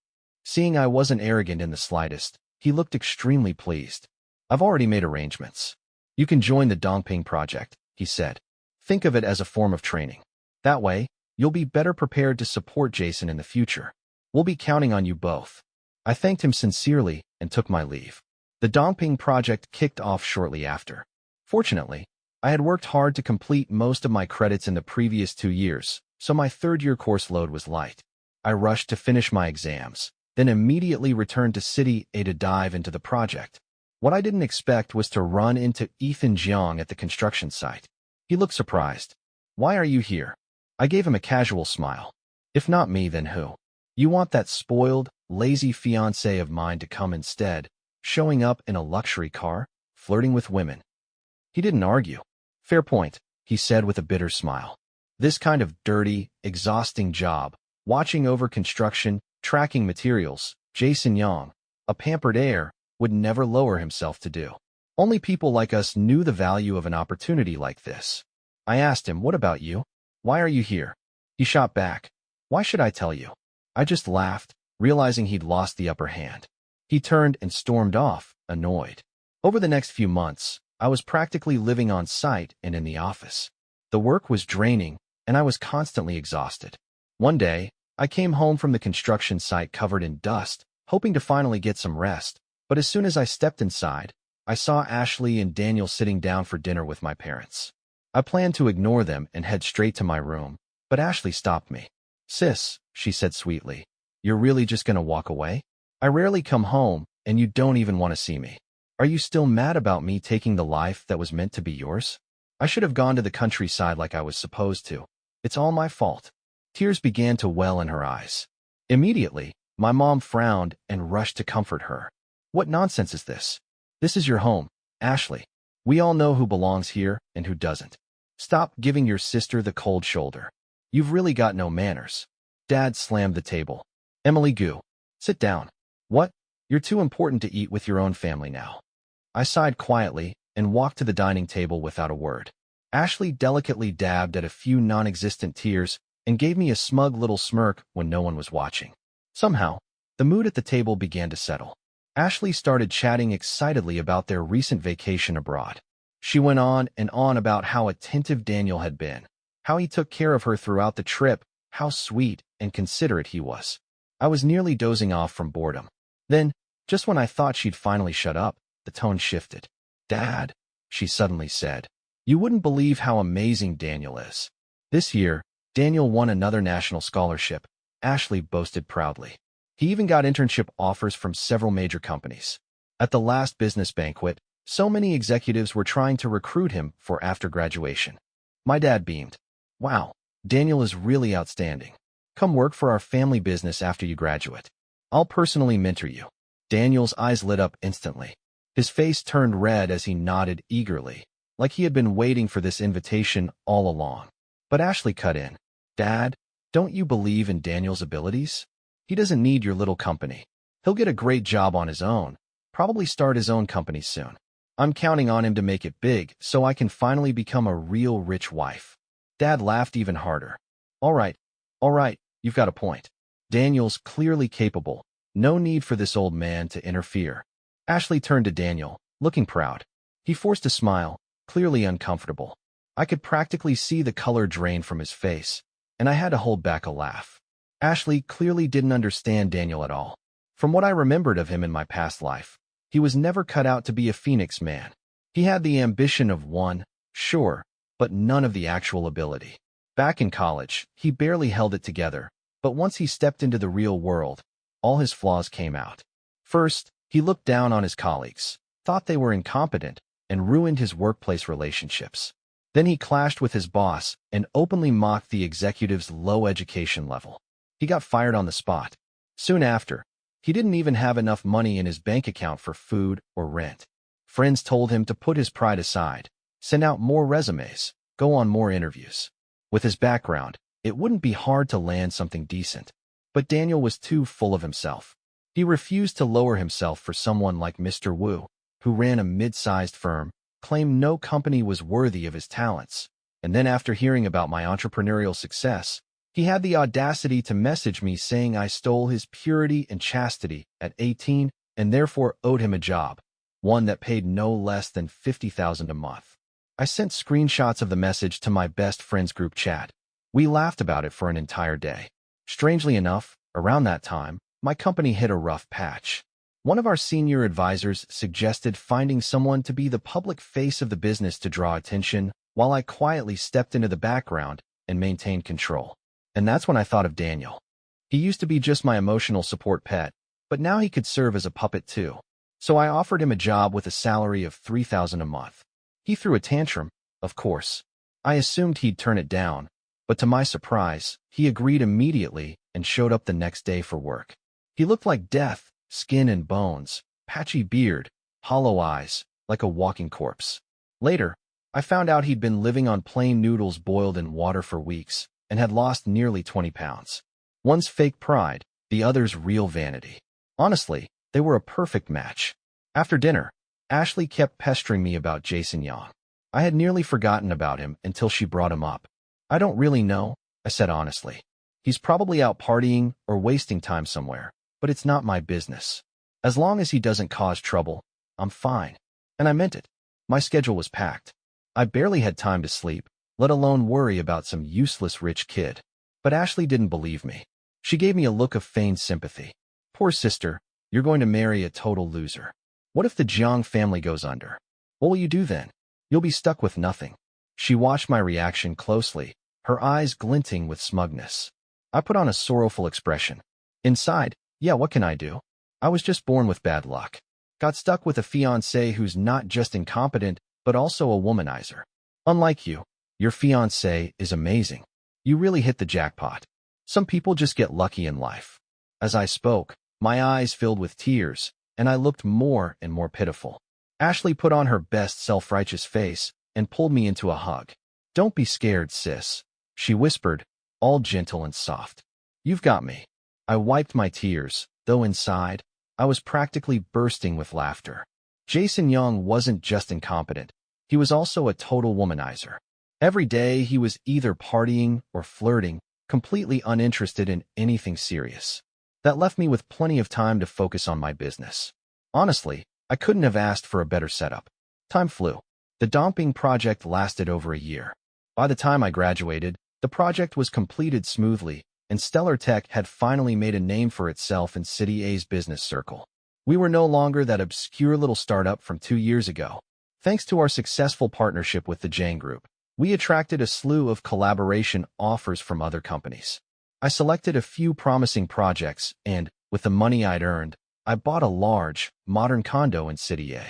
Seeing I wasn't arrogant in the slightest, he looked extremely pleased. "I've already made arrangements. You can join the Dongping project," he said. "Think of it as a form of training. That way, you'll be better prepared to support Jason in the future. We'll be counting on you both." I thanked him sincerely and took my leave. The Dongping project kicked off shortly after. Fortunately, I had worked hard to complete most of my credits in the previous 2 years, so my third-year course load was light. I rushed to finish my exams, then immediately returned to City A to dive into the project. What I didn't expect was to run into Ethan Jiang at the construction site. He looked surprised. "Why are you here?" I gave him a casual smile. "If not me, then who? You want that spoiled, lazy fiancé of mine to come instead, showing up in a luxury car, flirting with women." He didn't argue. "Fair point," he said with a bitter smile. "This kind of dirty, exhausting job, watching over construction, tracking materials, Jason Yang, a pampered heir, would never lower himself to do. Only people like us knew the value of an opportunity like this." I asked him, "What about you? Why are you here?" He shot back, "Why should I tell you?" I just laughed, realizing he'd lost the upper hand. He turned and stormed off, annoyed. Over the next few months, I was practically living on site and in the office. The work was draining, and I was constantly exhausted. One day, I came home from the construction site covered in dust, hoping to finally get some rest, but as soon as I stepped inside, I saw Ashley and Daniel sitting down for dinner with my parents. I planned to ignore them and head straight to my room, but Ashley stopped me. "Sis," she said sweetly, "you're really just gonna walk away? I rarely come home, and you don't even want to see me. Are you still mad about me taking the life that was meant to be yours? I should have gone to the countryside like I was supposed to. It's all my fault." Tears began to well in her eyes. Immediately, my mom frowned and rushed to comfort her. "What nonsense is this? This is your home, Ashley. We all know who belongs here and who doesn't. Stop giving your sister the cold shoulder. You've really got no manners." Dad slammed the table. "Emily Gu, sit down." "What? You're too important to eat with your own family now." I sighed quietly and walked to the dining table without a word. Ashley delicately dabbed at a few non-existent tears and gave me a smug little smirk when no one was watching. Somehow, the mood at the table began to settle. Ashley started chatting excitedly about their recent vacation abroad. She went on and on about how attentive Daniel had been, how he took care of her throughout the trip, how sweet and considerate he was. I was nearly dozing off from boredom. Then, just when I thought she'd finally shut up, the tone shifted. "Dad," she suddenly said, "you wouldn't believe how amazing Daniel is. This year, Daniel won another national scholarship," Ashley boasted proudly. "He even got internship offers from several major companies. At the last business banquet, so many executives were trying to recruit him for after graduation." My dad beamed. "Wow, Daniel is really outstanding. Come work for our family business after you graduate. I'll personally mentor you." Daniel's eyes lit up instantly. His face turned red as he nodded eagerly, like he had been waiting for this invitation all along. But Ashley cut in. "Dad, don't you believe in Daniel's abilities? He doesn't need your little company. He'll get a great job on his own, probably start his own company soon. I'm counting on him to make it big so I can finally become a real rich wife." Dad laughed even harder. All right, you've got a point. Daniel's clearly capable. No need for this old man to interfere." Ashley turned to Daniel, looking proud. He forced a smile, clearly uncomfortable. I could practically see the color drain from his face, and I had to hold back a laugh. Ashley clearly didn't understand Daniel at all. From what I remembered of him in my past life, he was never cut out to be a Phoenix man. He had the ambition of one, sure, but none of the actual ability. Back in college, he barely held it together, but once he stepped into the real world, all his flaws came out. First, he looked down on his colleagues, thought they were incompetent, and ruined his workplace relationships. Then he clashed with his boss and openly mocked the executive's low education level. He got fired on the spot. Soon after, he didn't even have enough money in his bank account for food or rent. Friends told him to put his pride aside, send out more resumes, go on more interviews. With his background, it wouldn't be hard to land something decent. But Daniel was too full of himself. He refused to lower himself for someone like Mr. Wu, who ran a mid-sized firm, claimed no company was worthy of his talents. And then after hearing about my entrepreneurial success, he had the audacity to message me saying I stole his purity and chastity at 18 and therefore owed him a job, one that paid no less than $50,000 a month. I sent screenshots of the message to my best friend's group chat. We laughed about it for an entire day. Strangely enough, around that time, my company hit a rough patch. One of our senior advisors suggested finding someone to be the public face of the business to draw attention, while I quietly stepped into the background and maintained control. And that's when I thought of Daniel. He used to be just my emotional support pet, but now he could serve as a puppet too. So I offered him a job with a salary of $3,000 a month. He threw a tantrum, of course. I assumed he'd turn it down, but to my surprise, he agreed immediately and showed up the next day for work. He looked like death, skin and bones, patchy beard, hollow eyes, like a walking corpse. Later, I found out he'd been living on plain noodles boiled in water for weeks and had lost nearly 20 pounds. One's fake pride, the other's real vanity. Honestly, they were a perfect match. After dinner, Ashley kept pestering me about Jason Young. I had nearly forgotten about him until she brought him up. I don't really know, I said honestly. He's probably out partying or wasting time somewhere, but it's not my business. As long as he doesn't cause trouble, I'm fine. And I meant it. My schedule was packed. I barely had time to sleep, let alone worry about some useless rich kid. But Ashley didn't believe me. She gave me a look of feigned sympathy. Poor sister, you're going to marry a total loser. What if the Jiang family goes under? What will you do then? You'll be stuck with nothing. She watched my reaction closely, her eyes glinting with smugness. I put on a sorrowful expression. Inside, yeah, what can I do? I was just born with bad luck. Got stuck with a fiancé who's not just incompetent, but also a womanizer. Unlike you, your fiancé is amazing. You really hit the jackpot. Some people just get lucky in life. As I spoke, my eyes filled with tears, and I looked more and more pitiful. Ashley put on her best self-righteous face and pulled me into a hug. Don't be scared, sis, she whispered, all gentle and soft. You've got me. I wiped my tears, though inside, I was practically bursting with laughter. Jason Young wasn't just incompetent. He was also a total womanizer. Every day he was either partying or flirting, completely uninterested in anything serious. That left me with plenty of time to focus on my business. Honestly, I couldn't have asked for a better setup. Time flew. The Domping project lasted over a year. By the time I graduated, the project was completed smoothly, and Stellar Tech had finally made a name for itself in City A's business circle. We were no longer that obscure little startup from 2 years ago. Thanks to our successful partnership with the Jane Group, we attracted a slew of collaboration offers from other companies. I selected a few promising projects and, with the money I'd earned, I bought a large, modern condo in City A.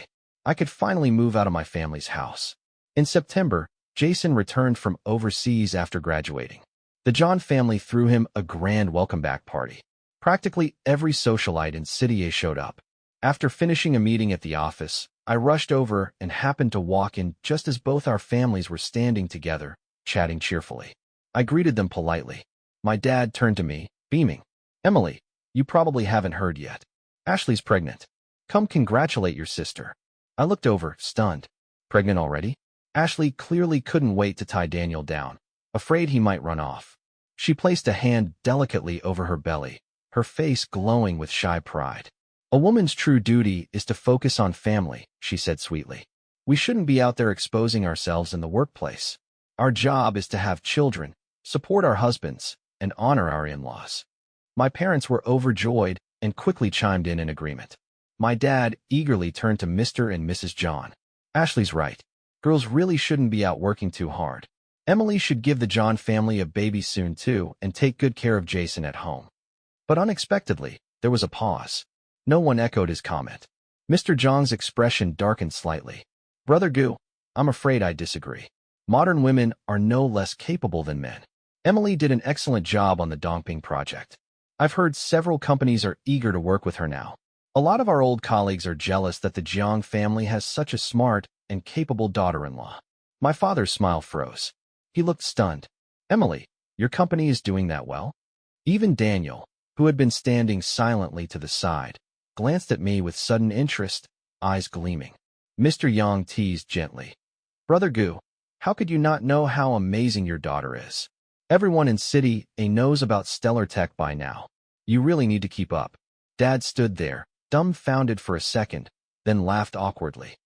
I could finally move out of my family's house. In September, Jason returned from overseas after graduating. The John family threw him a grand welcome-back party. Practically every socialite in City A showed up. After finishing a meeting at the office, I rushed over and happened to walk in just as both our families were standing together, chatting cheerfully. I greeted them politely. My dad turned to me, beaming. Emily, you probably haven't heard yet. Ashley's pregnant. Come congratulate your sister. I looked over, stunned. Pregnant already? Ashley clearly couldn't wait to tie Daniel down, afraid he might run off. She placed a hand delicately over her belly, her face glowing with shy pride. A woman's true duty is to focus on family, she said sweetly. We shouldn't be out there exposing ourselves in the workplace. Our job is to have children, support our husbands, and honor our in-laws. My parents were overjoyed and quickly chimed in agreement. My dad eagerly turned to Mr. and Mrs. John. Ashley's right. Girls really shouldn't be out working too hard. Emily should give the John family a baby soon too and take good care of Jason at home. But unexpectedly, there was a pause. No one echoed his comment. Mr. John's expression darkened slightly. Brother Gu, I'm afraid I disagree. Modern women are no less capable than men. Emily did an excellent job on the Domping project. I've heard several companies are eager to work with her now. A lot of our old colleagues are jealous that the Jiang family has such a smart and capable daughter-in-law. My father's smile froze. He looked stunned. Emily, your company is doing that well? Even Daniel, who had been standing silently to the side, glanced at me with sudden interest, eyes gleaming. Mr. Yang teased gently. Brother Gu, how could you not know how amazing your daughter is? Everyone in City A knows about stellar tech by now. You really need to keep up. Dad stood there, dumbfounded for a second, then laughed awkwardly.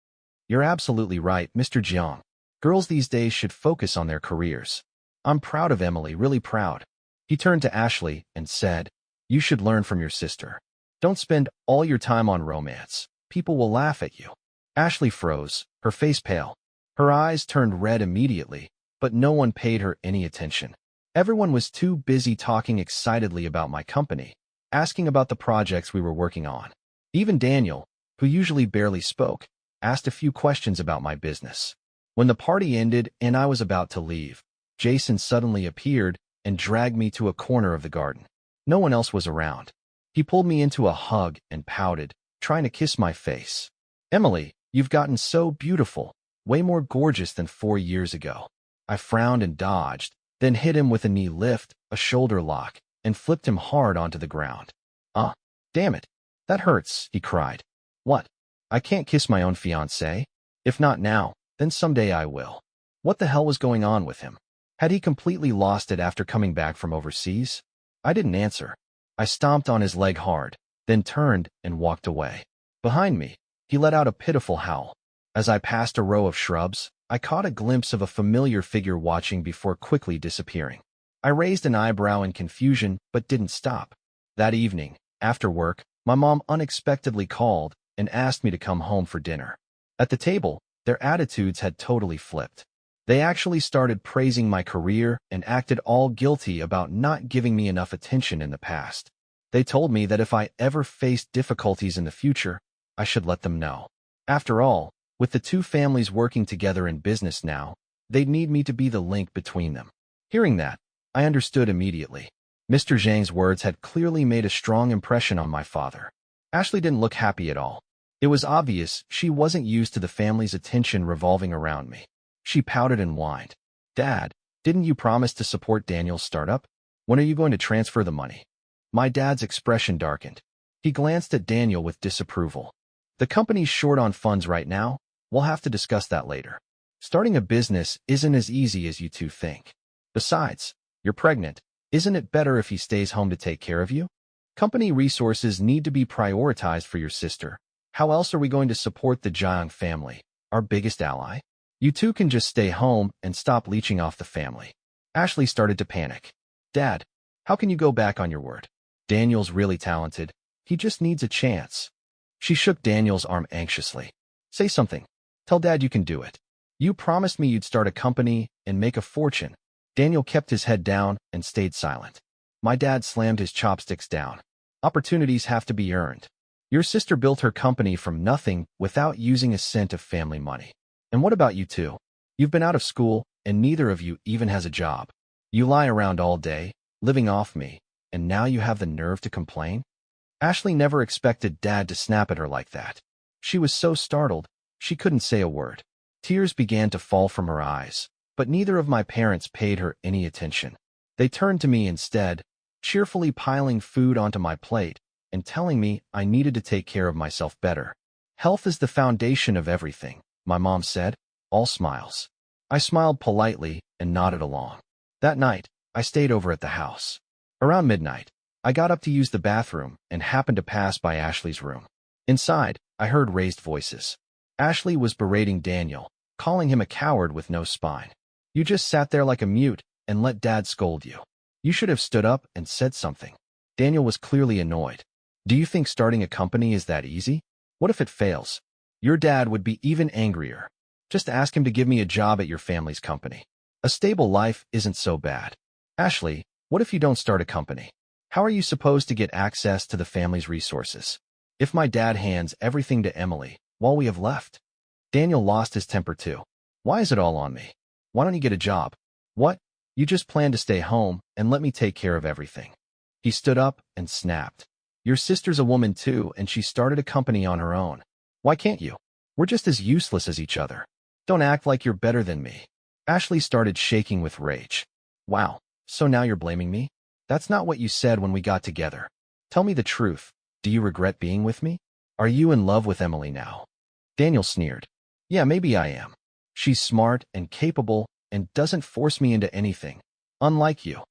You're absolutely right, Mr. Jiang. Girls these days should focus on their careers. I'm proud of Emily, really proud. He turned to Ashley and said, you should learn from your sister. Don't spend all your time on romance. People will laugh at you. Ashley froze, her face pale. Her eyes turned red immediately, but no one paid her any attention. Everyone was too busy talking excitedly about my company, asking about the projects we were working on. Even Daniel, who usually barely spoke, asked a few questions about my business. When the party ended and I was about to leave, Jason suddenly appeared and dragged me to a corner of the garden. No one else was around. He pulled me into a hug and pouted, trying to kiss my face. Emily, you've gotten so beautiful, way more gorgeous than 4 years ago. I frowned and dodged, then hit him with a knee lift, a shoulder lock, and flipped him hard onto the ground. Damn it. That hurts, he cried. What? I can't kiss my own fiancée? If not now, then someday I will. What the hell was going on with him? Had he completely lost it after coming back from overseas? I didn't answer. I stomped on his leg hard, then turned and walked away. Behind me, he let out a pitiful howl. As I passed a row of shrubs, I caught a glimpse of a familiar figure watching before quickly disappearing. I raised an eyebrow in confusion, but didn't stop. That evening, after work, my mom unexpectedly called and asked me to come home for dinner. At the table, their attitudes had totally flipped. They actually started praising my career and acted all guilty about not giving me enough attention in the past. They told me that if I ever faced difficulties in the future, I should let them know. After all, with the two families working together in business now, they'd need me to be the link between them. Hearing that, I understood immediately. Mr. Zhang's words had clearly made a strong impression on my father. Ashley didn't look happy at all. It was obvious she wasn't used to the family's attention revolving around me. She pouted and whined. Dad, didn't you promise to support Daniel's startup? When are you going to transfer the money? My dad's expression darkened. He glanced at Daniel with disapproval. The company's short on funds right now. We'll have to discuss that later. Starting a business isn't as easy as you two think. Besides, you're pregnant. Isn't it better if he stays home to take care of you? Company resources need to be prioritized for your sister. How else are we going to support the Jiang family, our biggest ally? You two can just stay home and stop leeching off the family. Ashley started to panic. Dad, how can you go back on your word? Daniel's really talented. He just needs a chance. She shook Daniel's arm anxiously. Say something. Tell Dad you can do it. You promised me you'd start a company and make a fortune. Daniel kept his head down and stayed silent. My dad slammed his chopsticks down. Opportunities have to be earned. Your sister built her company from nothing without using a cent of family money. And what about you two? You've been out of school, and neither of you even has a job. You lie around all day, living off me, and now you have the nerve to complain? Ashley never expected Dad to snap at her like that. She was so startled, she couldn't say a word. Tears began to fall from her eyes, but neither of my parents paid her any attention. They turned to me instead, cheerfully piling food onto my plate and telling me I needed to take care of myself better. Health is the foundation of everything, my mom said, all smiles. I smiled politely and nodded along. That night, I stayed over at the house. Around midnight, I got up to use the bathroom and happened to pass by Ashley's room. Inside, I heard raised voices. Ashley was berating Daniel, calling him a coward with no spine. You just sat there like a mute and let Dad scold you. You should have stood up and said something. Daniel was clearly annoyed. Do you think starting a company is that easy? What if it fails? Your dad would be even angrier. Just ask him to give me a job at your family's company. A stable life isn't so bad. Ashley, what if you don't start a company? How are you supposed to get access to the family's resources? If my dad hands everything to Emily while we have left? Daniel lost his temper too. Why is it all on me? Why don't you get a job? What? You just plan to stay home and let me take care of everything. He stood up and snapped. Your sister's a woman too, and she started a company on her own. Why can't you? We're just as useless as each other. Don't act like you're better than me. Ashley started shaking with rage. Wow, so now you're blaming me? That's not what you said when we got together. Tell me the truth. Do you regret being with me? Are you in love with Emily now? Daniel sneered. Yeah, maybe I am. She's smart and capable and doesn't force me into anything. Unlike you.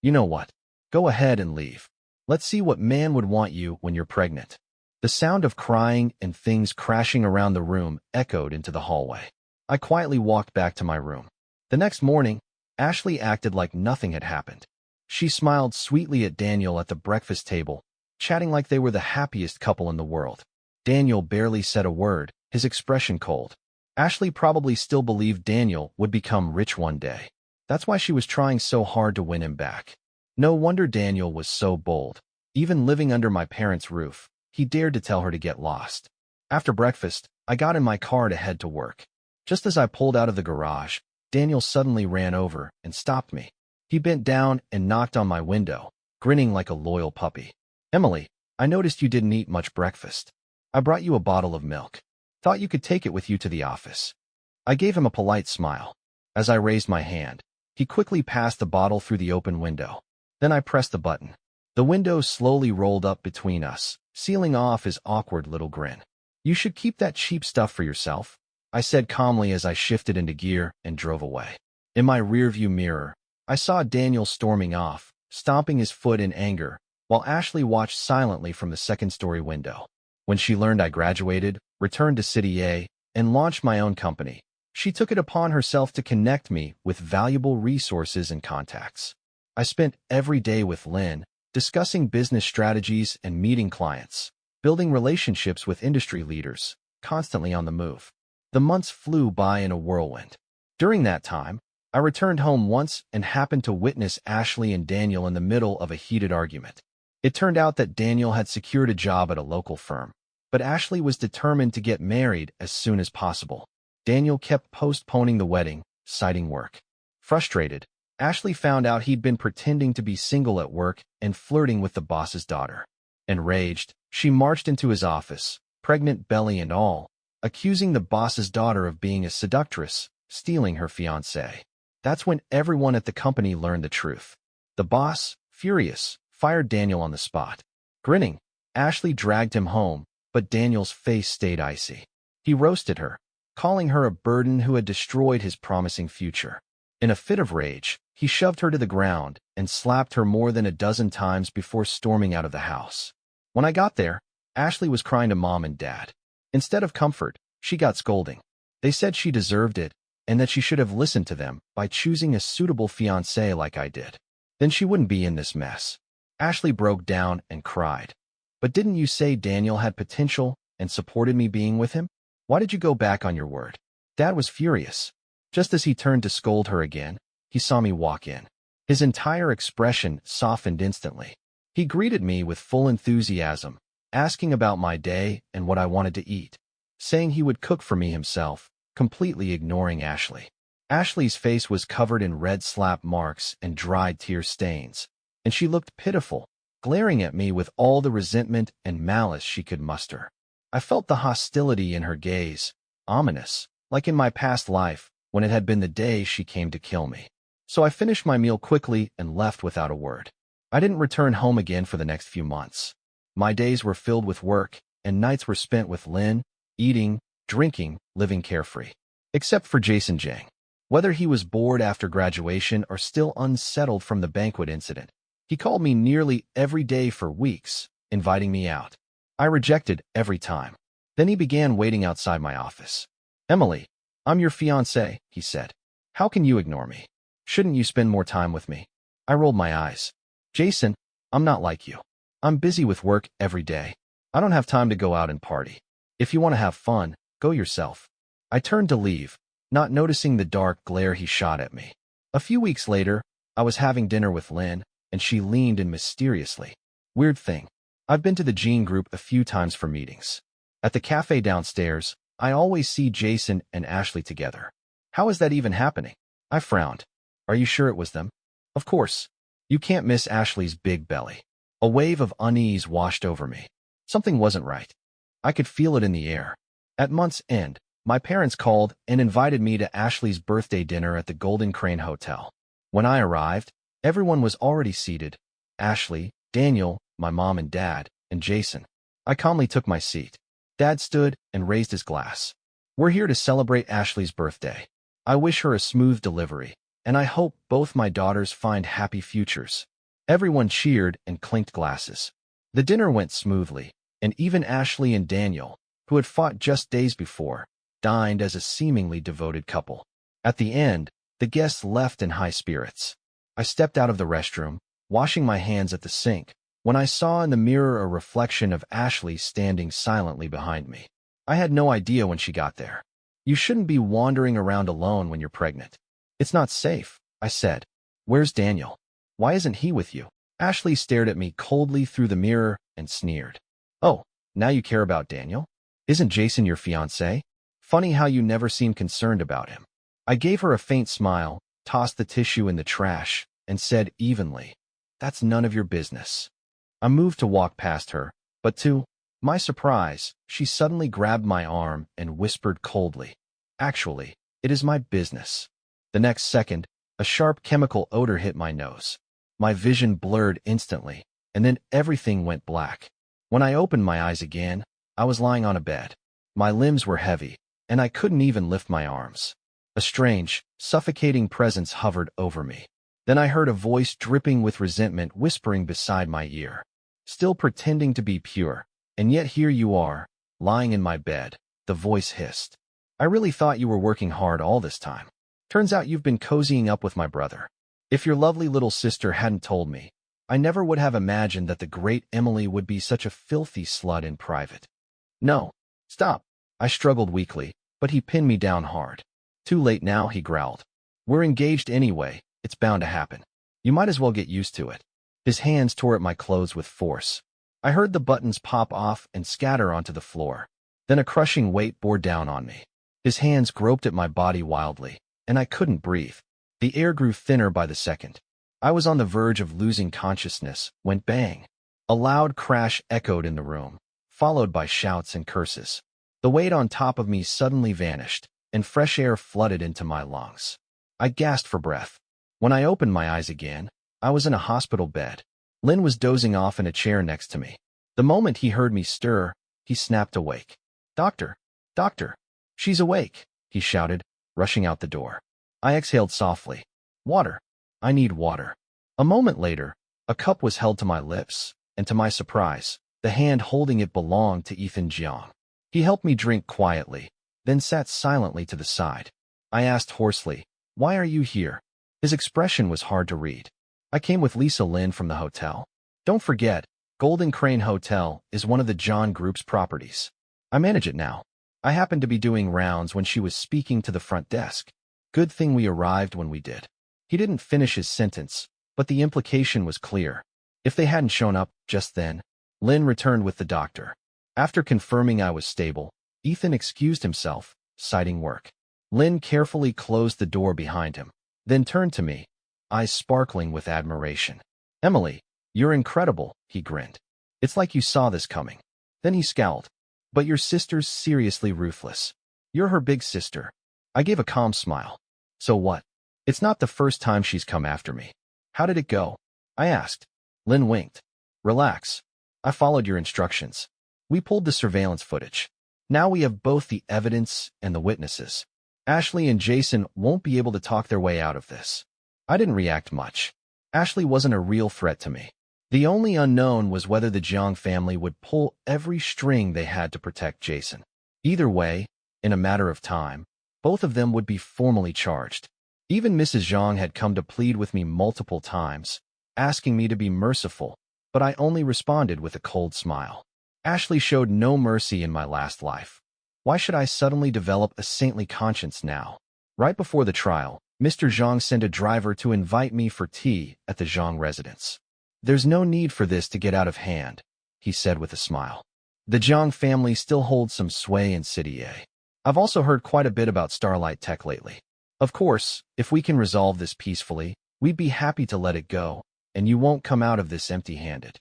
You know what? Go ahead and leave. Let's see what man would want you when you're pregnant. The sound of crying and things crashing around the room echoed into the hallway. I quietly walked back to my room. The next morning, Ashley acted like nothing had happened. She smiled sweetly at Daniel at the breakfast table, chatting like they were the happiest couple in the world. Daniel barely said a word, his expression cold. Ashley probably still believed Daniel would become rich one day. That's why she was trying so hard to win him back. No wonder Daniel was so bold. Even living under my parents' roof, he dared to tell her to get lost. After breakfast, I got in my car to head to work. Just as I pulled out of the garage, Daniel suddenly ran over and stopped me. He bent down and knocked on my window, grinning like a loyal puppy. Emily, I noticed you didn't eat much breakfast. I brought you a bottle of milk. Thought you could take it with you to the office. I gave him a polite smile. As I raised my hand, he quickly passed the bottle through the open window. Then I pressed the button. The window slowly rolled up between us, sealing off his awkward little grin. You should keep that cheap stuff for yourself, I said calmly as I shifted into gear and drove away. In my rearview mirror, I saw Daniel storming off, stomping his foot in anger, while Ashley watched silently from the second-story window. When she learned I graduated, returned to City A, and launched my own company, she took it upon herself to connect me with valuable resources and contacts. I spent every day with Lynn, discussing business strategies and meeting clients, building relationships with industry leaders, constantly on the move. The months flew by in a whirlwind. During that time, I returned home once and happened to witness Ashley and Daniel in the middle of a heated argument. It turned out that Daniel had secured a job at a local firm, but Ashley was determined to get married as soon as possible. Daniel kept postponing the wedding, citing work. Frustrated, Ashley found out he'd been pretending to be single at work and flirting with the boss's daughter. Enraged, she marched into his office, pregnant belly and all, accusing the boss's daughter of being a seductress, stealing her fiancé. That's when everyone at the company learned the truth. The boss, furious, fired Daniel on the spot. Grinning, Ashley dragged him home, but Daniel's face stayed icy. He roasted her, calling her a burden who had destroyed his promising future. In a fit of rage, he shoved her to the ground and slapped her more than a dozen times before storming out of the house. When I got there, Ashley was crying to Mom and Dad. Instead of comfort, she got scolding. They said she deserved it and that she should have listened to them by choosing a suitable fiancé like I did. Then she wouldn't be in this mess. Ashley broke down and cried. But didn't you say Daniel had potential and supported me being with him? Why did you go back on your word? Dad was furious. Just as he turned to scold her again, he saw me walk in. His entire expression softened instantly. He greeted me with full enthusiasm, asking about my day and what I wanted to eat, saying he would cook for me himself, completely ignoring Ashley. Ashley's face was covered in red slap marks and dried tear stains, and she looked pitiful, glaring at me with all the resentment and malice she could muster. I felt the hostility in her gaze, ominous, like in my past life when it had been the day she came to kill me. So I finished my meal quickly and left without a word. I didn't return home again for the next few months. My days were filled with work, and nights were spent with Lynn, eating, drinking, living carefree. Except for Jason Jang. Whether he was bored after graduation or still unsettled from the banquet incident, he called me nearly every day for weeks, inviting me out. I rejected every time. Then he began waiting outside my office. Emily, I'm your fiancé, he said. How can you ignore me? Shouldn't you spend more time with me? I rolled my eyes. Jason, I'm not like you. I'm busy with work every day. I don't have time to go out and party. If you want to have fun, go yourself. I turned to leave, not noticing the dark glare he shot at me. A few weeks later, I was having dinner with Lynn, and she leaned in mysteriously. Weird thing. I've been to the Gene group a few times for meetings. At the cafe downstairs, I always see Jason and Ashley together. How is that even happening? I frowned. Are you sure it was them? Of course. You can't miss Ashley's big belly. A wave of unease washed over me. Something wasn't right. I could feel it in the air. At month's end, my parents called and invited me to Ashley's birthday dinner at the Golden Crane Hotel. When I arrived, everyone was already seated. Ashley, Daniel, my mom and dad, and Jason. I calmly took my seat. Dad stood and raised his glass. We're here to celebrate Ashley's birthday. I wish her a smooth delivery, and I hope both my daughters find happy futures. Everyone cheered and clinked glasses. The dinner went smoothly, and even Ashley and Daniel, who had fought just days before, dined as a seemingly devoted couple. At the end, the guests left in high spirits. I stepped out of the restroom, washing my hands at the sink, when I saw in the mirror a reflection of Ashley standing silently behind me. I had no idea when she got there. You shouldn't be wandering around alone when you're pregnant. It's not safe, I said. Where's Daniel? Why isn't he with you? Ashley stared at me coldly through the mirror and sneered. Oh, now you care about Daniel? Isn't Jason your fiancé? Funny how you never seem concerned about him. I gave her a faint smile, tossed the tissue in the trash, and said evenly, That's none of your business. I moved to walk past her, but to my surprise, she suddenly grabbed my arm and whispered coldly, Actually, it is my business. The next second, a sharp chemical odor hit my nose. My vision blurred instantly, and then everything went black. When I opened my eyes again, I was lying on a bed. My limbs were heavy, and I couldn't even lift my arms. A strange, suffocating presence hovered over me. Then I heard a voice dripping with resentment whispering beside my ear. Still pretending to be pure, and yet here you are, lying in my bed, the voice hissed. I really thought you were working hard all this time. Turns out you've been cozying up with my brother. If your lovely little sister hadn't told me, I never would have imagined that the great Emily would be such a filthy slut in private. No, stop. I struggled weakly, but he pinned me down hard. Too late now, he growled. We're engaged anyway, it's bound to happen. You might as well get used to it. His hands tore at my clothes with force. I heard the buttons pop off and scatter onto the floor. Then a crushing weight bore down on me. His hands groped at my body wildly, and I couldn't breathe. The air grew thinner by the second. I was on the verge of losing consciousness when bang! A loud crash echoed in the room, followed by shouts and curses. The weight on top of me suddenly vanished, and fresh air flooded into my lungs. I gasped for breath. When I opened my eyes again, I was in a hospital bed. Lynn was dozing off in a chair next to me. The moment he heard me stir, he snapped awake. Doctor! Doctor! She's awake! He shouted, rushing out the door. I exhaled softly. Water. I need water. A moment later, a cup was held to my lips, and to my surprise, the hand holding it belonged to Ethan Jiang. He helped me drink quietly, then sat silently to the side. I asked hoarsely, Why are you here? His expression was hard to read. I came with Lisa Lin from the hotel. Don't forget, Golden Crane Hotel is one of the John Group's properties. I manage it now. I happened to be doing rounds when she was speaking to the front desk. Good thing we arrived when we did. He didn't finish his sentence, but the implication was clear. If they hadn't shown up just then, Lynn returned with the doctor. After confirming I was stable, Ethan excused himself, citing work. Lynn carefully closed the door behind him, then turned to me, eyes sparkling with admiration. Emily, you're incredible, he grinned. It's like you saw this coming. Then he scowled. But your sister's seriously ruthless. You're her big sister. I gave a calm smile. So what? It's not the first time she's come after me. How did it go? I asked. Lynn winked. Relax. I followed your instructions. We pulled the surveillance footage. Now we have both the evidence and the witnesses. Ashley and Jason won't be able to talk their way out of this. I didn't react much. Ashley wasn't a real threat to me. The only unknown was whether the Jiang family would pull every string they had to protect Jason. Either way, in a matter of time, both of them would be formally charged. Even Mrs. Jiang had come to plead with me multiple times, asking me to be merciful, but I only responded with a cold smile. Ashley showed no mercy in my last life. Why should I suddenly develop a saintly conscience now? Right before the trial, Mr. Jiang sent a driver to invite me for tea at the Jiang residence. There's no need for this to get out of hand, he said with a smile. The Jiang family still holds some sway in City A. I've also heard quite a bit about Starlight Tech lately. Of course, if we can resolve this peacefully, we'd be happy to let it go, and you won't come out of this empty-handed.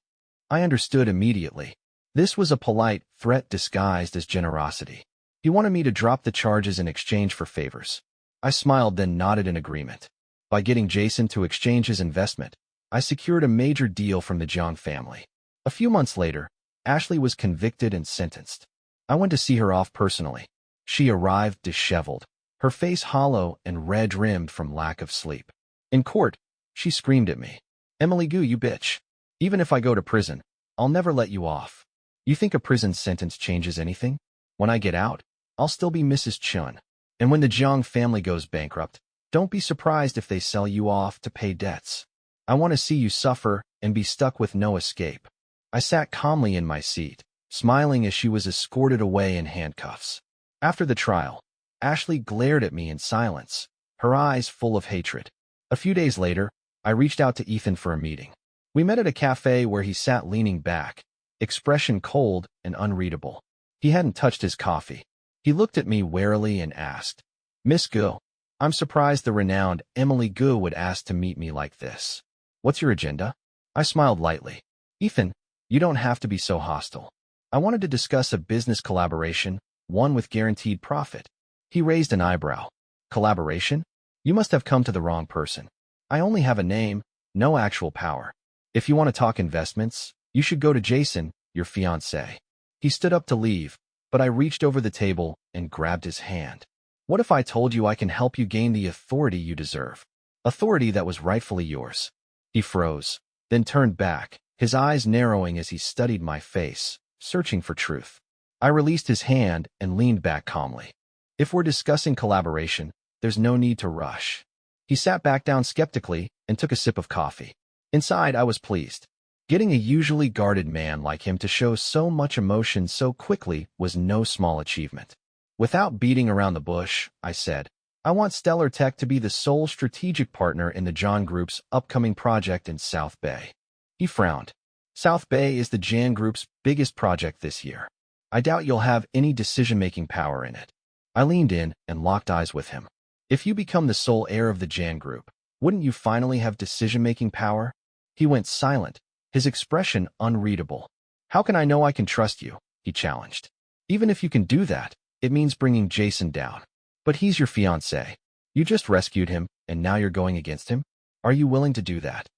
I understood immediately. This was a polite threat disguised as generosity. He wanted me to drop the charges in exchange for favors. I smiled, then nodded in agreement. By getting Jason to exchange his investment, I secured a major deal from the Jiang family. A few months later, Ashley was convicted and sentenced. I went to see her off personally. She arrived disheveled, her face hollow and red-rimmed from lack of sleep. In court, she screamed at me, "Emily Gu, you bitch. Even if I go to prison, I'll never let you off. You think a prison sentence changes anything? When I get out, I'll still be Mrs. Chun. And when the Jiang family goes bankrupt, don't be surprised if they sell you off to pay debts. I want to see you suffer and be stuck with no escape." I sat calmly in my seat, smiling as she was escorted away in handcuffs. After the trial, Ashley glared at me in silence, her eyes full of hatred. A few days later, I reached out to Ethan for a meeting. We met at a cafe where he sat leaning back, expression cold and unreadable. He hadn't touched his coffee. He looked at me warily and asked, "Miss Gu, I'm surprised the renowned Emily Gu would ask to meet me like this. What's your agenda?" I smiled lightly. "Ethan, you don't have to be so hostile. I wanted to discuss a business collaboration, one with guaranteed profit." He raised an eyebrow. "Collaboration? You must have come to the wrong person. I only have a name, no actual power. If you want to talk investments, you should go to Jason, your fiancé." He stood up to leave, but I reached over the table and grabbed his hand. "What if I told you I can help you gain the authority you deserve? Authority that was rightfully yours." He froze, then turned back, his eyes narrowing as he studied my face, searching for truth. I released his hand and leaned back calmly. "If we're discussing collaboration, there's no need to rush." He sat back down skeptically and took a sip of coffee. Inside, I was pleased. Getting a usually guarded man like him to show so much emotion so quickly was no small achievement. Without beating around the bush, I said, "I want Stellar Tech to be the sole strategic partner in the John Group's upcoming project in South Bay." He frowned. "South Bay is the Jan Group's biggest project this year. I doubt you'll have any decision-making power in it." I leaned in and locked eyes with him. "If you become the sole heir of the Jan Group, wouldn't you finally have decision-making power?" He went silent, his expression unreadable. "How can I know I can trust you?" he challenged. "Even if you can do that, it means bringing Jason down. But he's your fiancé. You just rescued him, and now you're going against him? Are you willing to do that?"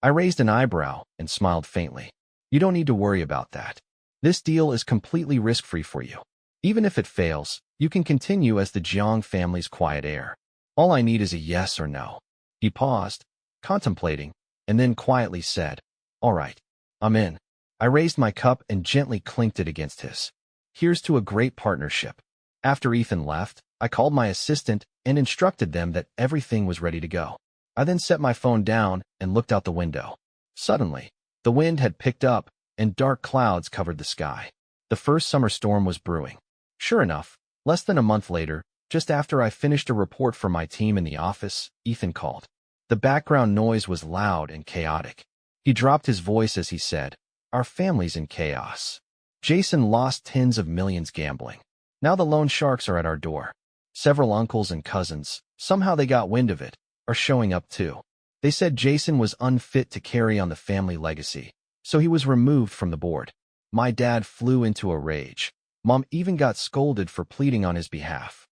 I raised an eyebrow and smiled faintly. "You don't need to worry about that. This deal is completely risk-free for you. Even if it fails, you can continue as the Jiang family's quiet heir. All I need is a yes or no." He paused, contemplating, and then quietly said, "All right, I'm in." I raised my cup and gently clinked it against his. "Here's to a great partnership." After Ethan left, I called my assistant and instructed them that everything was ready to go. I then set my phone down and looked out the window. Suddenly, the wind had picked up and dark clouds covered the sky. The first summer storm was brewing. Sure enough, less than a month later, just after I finished a report for my team in the office, Ethan called. The background noise was loud and chaotic. He dropped his voice as he said, "Our family's in chaos. Jason lost tens of millions gambling. Now the loan sharks are at our door. Several uncles and cousins, somehow they got wind of it, are showing up too. They said Jason was unfit to carry on the family legacy, so he was removed from the board. My dad flew into a rage. Mom even got scolded for pleading on his behalf.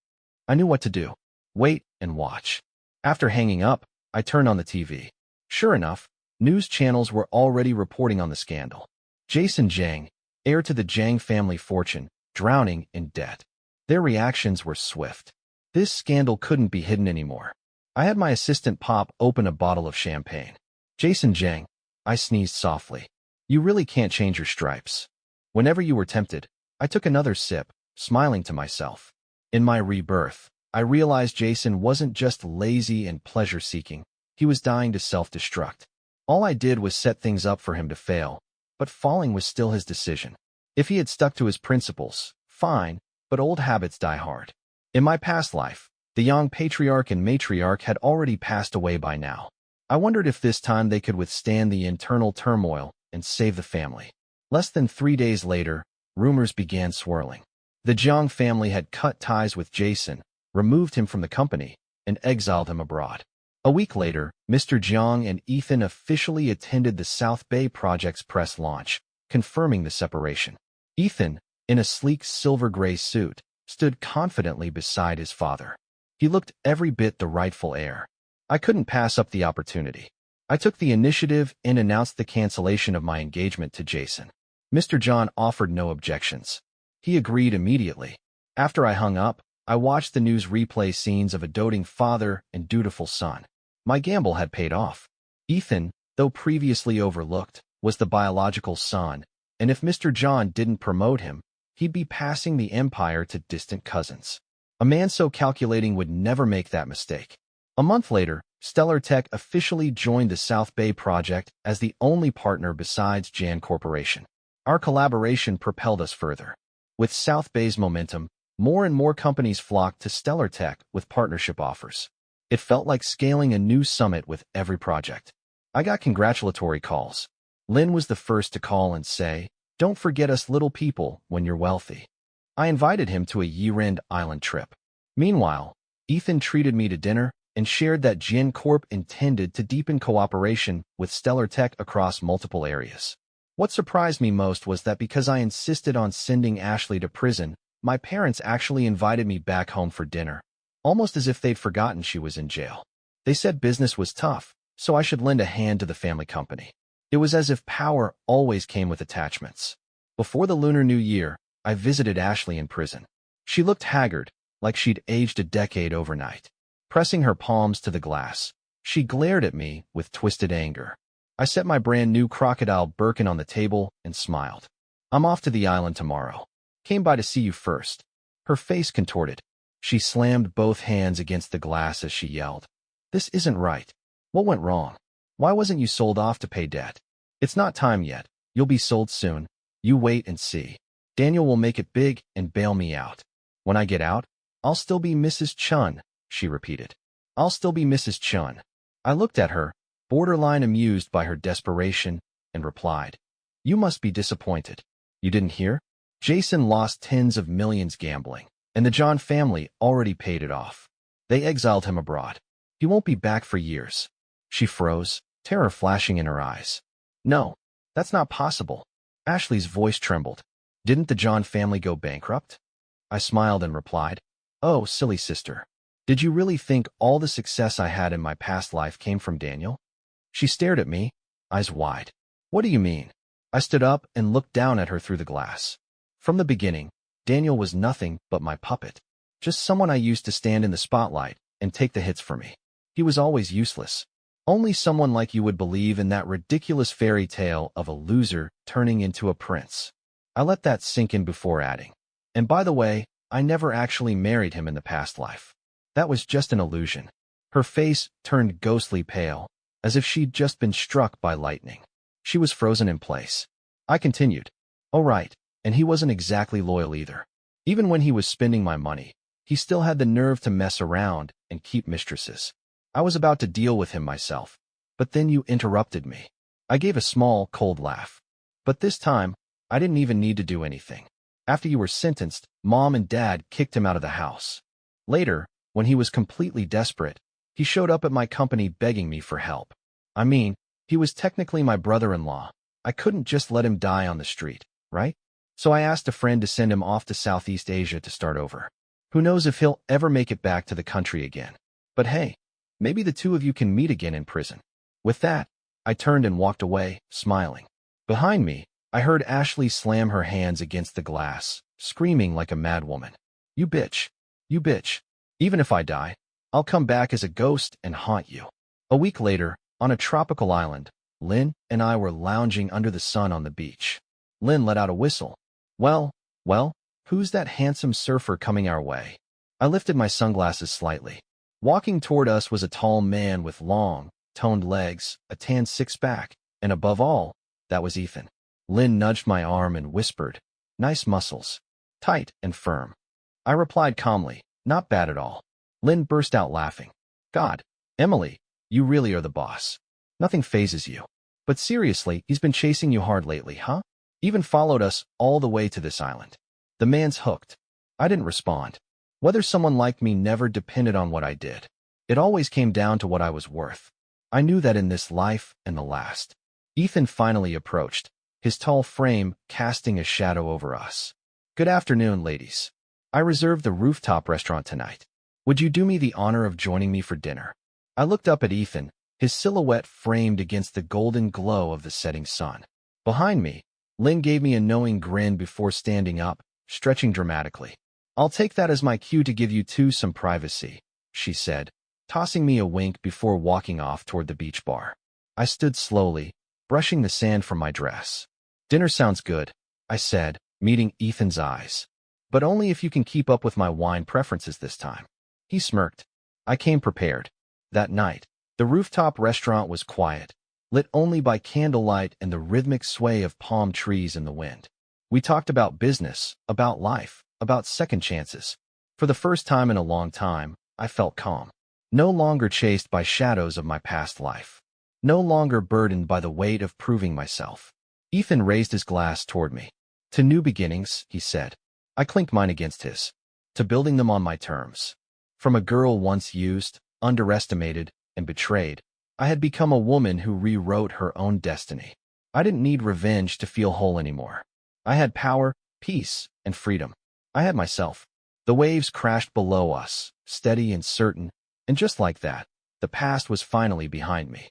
I knew what to do. Wait and watch." After hanging up, I turned on the TV. Sure enough, news channels were already reporting on the scandal. Jason Jiang, heir to the Jiang family fortune, drowning in debt. Their reactions were swift. This scandal couldn't be hidden anymore. I had my assistant pop open a bottle of champagne. "Jason Jiang," I sneezed softly, "you really can't change your stripes." Whenever you were tempted, I took another sip, smiling to myself. In my rebirth, I realized Jason wasn't just lazy and pleasure-seeking. He was dying to self-destruct. All I did was set things up for him to fail, but falling was still his decision. If he had stuck to his principles, fine, but old habits die hard. In my past life, the young patriarch and matriarch had already passed away by now. I wondered if this time they could withstand the internal turmoil and save the family. Less than 3 days later, rumors began swirling. The Jiang family had cut ties with Jason, removed him from the company, and exiled him abroad. A week later, Mr. Jiang and Ethan officially attended the South Bay project's press launch, confirming the separation. Ethan, in a sleek silver-gray suit, stood confidently beside his father. He looked every bit the rightful heir. I couldn't pass up the opportunity. I took the initiative and announced the cancellation of my engagement to Jason. Mr. John offered no objections. He agreed immediately. After I hung up, I watched the news replay scenes of a doting father and dutiful son. My gamble had paid off. Ethan, though previously overlooked, was the biological son, and if Mr. John didn't promote him, he'd be passing the empire to distant cousins. A man so calculating would never make that mistake. A month later, Stellar Tech officially joined the South Bay project as the only partner besides Jan Corporation. Our collaboration propelled us further. With South Bay's momentum, more and more companies flocked to Stellar Tech with partnership offers. It felt like scaling a new summit with every project. I got congratulatory calls. Lynn was the first to call and say, "Don't forget us little people when you're wealthy." I invited him to a year-end island trip. Meanwhile, Ethan treated me to dinner and shared that Jan Corp intended to deepen cooperation with Stellar Tech across multiple areas. What surprised me most was that because I insisted on sending Ashley to prison, my parents actually invited me back home for dinner, almost as if they'd forgotten she was in jail. They said business was tough, so I should lend a hand to the family company. It was as if power always came with attachments. Before the Lunar New Year, I visited Ashley in prison. She looked haggard, like she'd aged a decade overnight. Pressing her palms to the glass, she glared at me with twisted anger. I set my brand new crocodile Birkin on the table and smiled. "I'm off to the island tomorrow. Came by to see you first." Her face contorted. She slammed both hands against the glass as she yelled, "This isn't right. What went wrong? Why wasn't you sold off to pay debt?" "It's not time yet. You'll be sold soon. You wait and see. Daniel will make it big and bail me out. When I get out, I'll still be Mrs. Chun," she repeated. "I'll still be Mrs. Chun." I looked at her, borderline amused by her desperation, and replied, "You must be disappointed. You didn't hear? Jason lost tens of millions gambling, and the John family already paid it off. They exiled him abroad. He won't be back for years." She froze, terror flashing in her eyes. "No, that's not possible." Ashley's voice trembled. "Didn't the John family go bankrupt?" I smiled and replied, "Oh, silly sister. Did you really think all the success I had in my past life came from Daniel?" She stared at me, eyes wide. "What do you mean?" I stood up and looked down at her through the glass. From the beginning, Daniel was nothing but my puppet. Just someone I used to stand in the spotlight and take the hits for me. He was always useless. Only someone like you would believe in that ridiculous fairy tale of a loser turning into a prince. I let that sink in before adding. And by the way, I never actually married him in the past life. That was just an illusion. Her face turned ghostly pale, as if she'd just been struck by lightning. She was frozen in place. I continued, "Oh right, and he wasn't exactly loyal either. Even when he was spending my money, he still had the nerve to mess around and keep mistresses. I was about to deal with him myself, but then you interrupted me." I gave a small, cold laugh. "But this time, I didn't even need to do anything. After you were sentenced, Mom and Dad kicked him out of the house. Later, when he was completely desperate, he showed up at my company begging me for help. I mean, he was technically my brother-in-law. I couldn't just let him die on the street, right? So I asked a friend to send him off to Southeast Asia to start over. Who knows if he'll ever make it back to the country again. But hey, maybe the two of you can meet again in prison." With that, I turned and walked away, smiling. Behind me, I heard Ashley slam her hands against the glass, screaming like a madwoman. You bitch. You bitch. Even if I die, I'll come back as a ghost and haunt you." A week later, on a tropical island, Lynn and I were lounging under the sun on the beach. Lynn let out a whistle. Well, who's that handsome surfer coming our way?" I lifted my sunglasses slightly. Walking toward us was a tall man with long, toned legs, a tan six-pack, and above all, that was Ethan. Lynn nudged my arm and whispered, "Nice muscles. Tight and firm." I replied calmly, "Not bad at all." Lynn burst out laughing. "God, Emily, you really are the boss. Nothing phases you. But seriously, he's been chasing you hard lately, huh? Even followed us all the way to this island." The man's hooked. I didn't respond. Whether someone liked me never depended on what I did. It always came down to what I was worth. I knew that in this life and the last. Ethan finally approached. his tall frame casting a shadow over us. "Good afternoon, ladies. I reserved the rooftop restaurant tonight. Would you do me the honor of joining me for dinner?" I looked up at Ethan, his silhouette framed against the golden glow of the setting sun. Behind me, Lynn gave me a knowing grin before standing up, stretching dramatically. "I'll take that as my cue to give you two some privacy," she said, tossing me a wink before walking off toward the beach bar. I stood slowly, brushing the sand from my dress. "Dinner sounds good," I said, meeting Ethan's eyes. "But only if you can keep up with my wine preferences this time." He smirked. I came prepared. That night, the rooftop restaurant was quiet, lit only by candlelight and the rhythmic sway of palm trees in the wind. We talked about business, about life, about second chances. For the first time in a long time, I felt calm. No longer chased by shadows of my past life. No longer burdened by the weight of proving myself. Ethan raised his glass toward me. "To new beginnings," he said. I clinked mine against his. "To building them on my terms." From a girl once used, underestimated, and betrayed, I had become a woman who rewrote her own destiny. I didn't need revenge to feel whole anymore. I had power, peace, and freedom. I had myself. The waves crashed below us, steady and certain, and just like that, the past was finally behind me.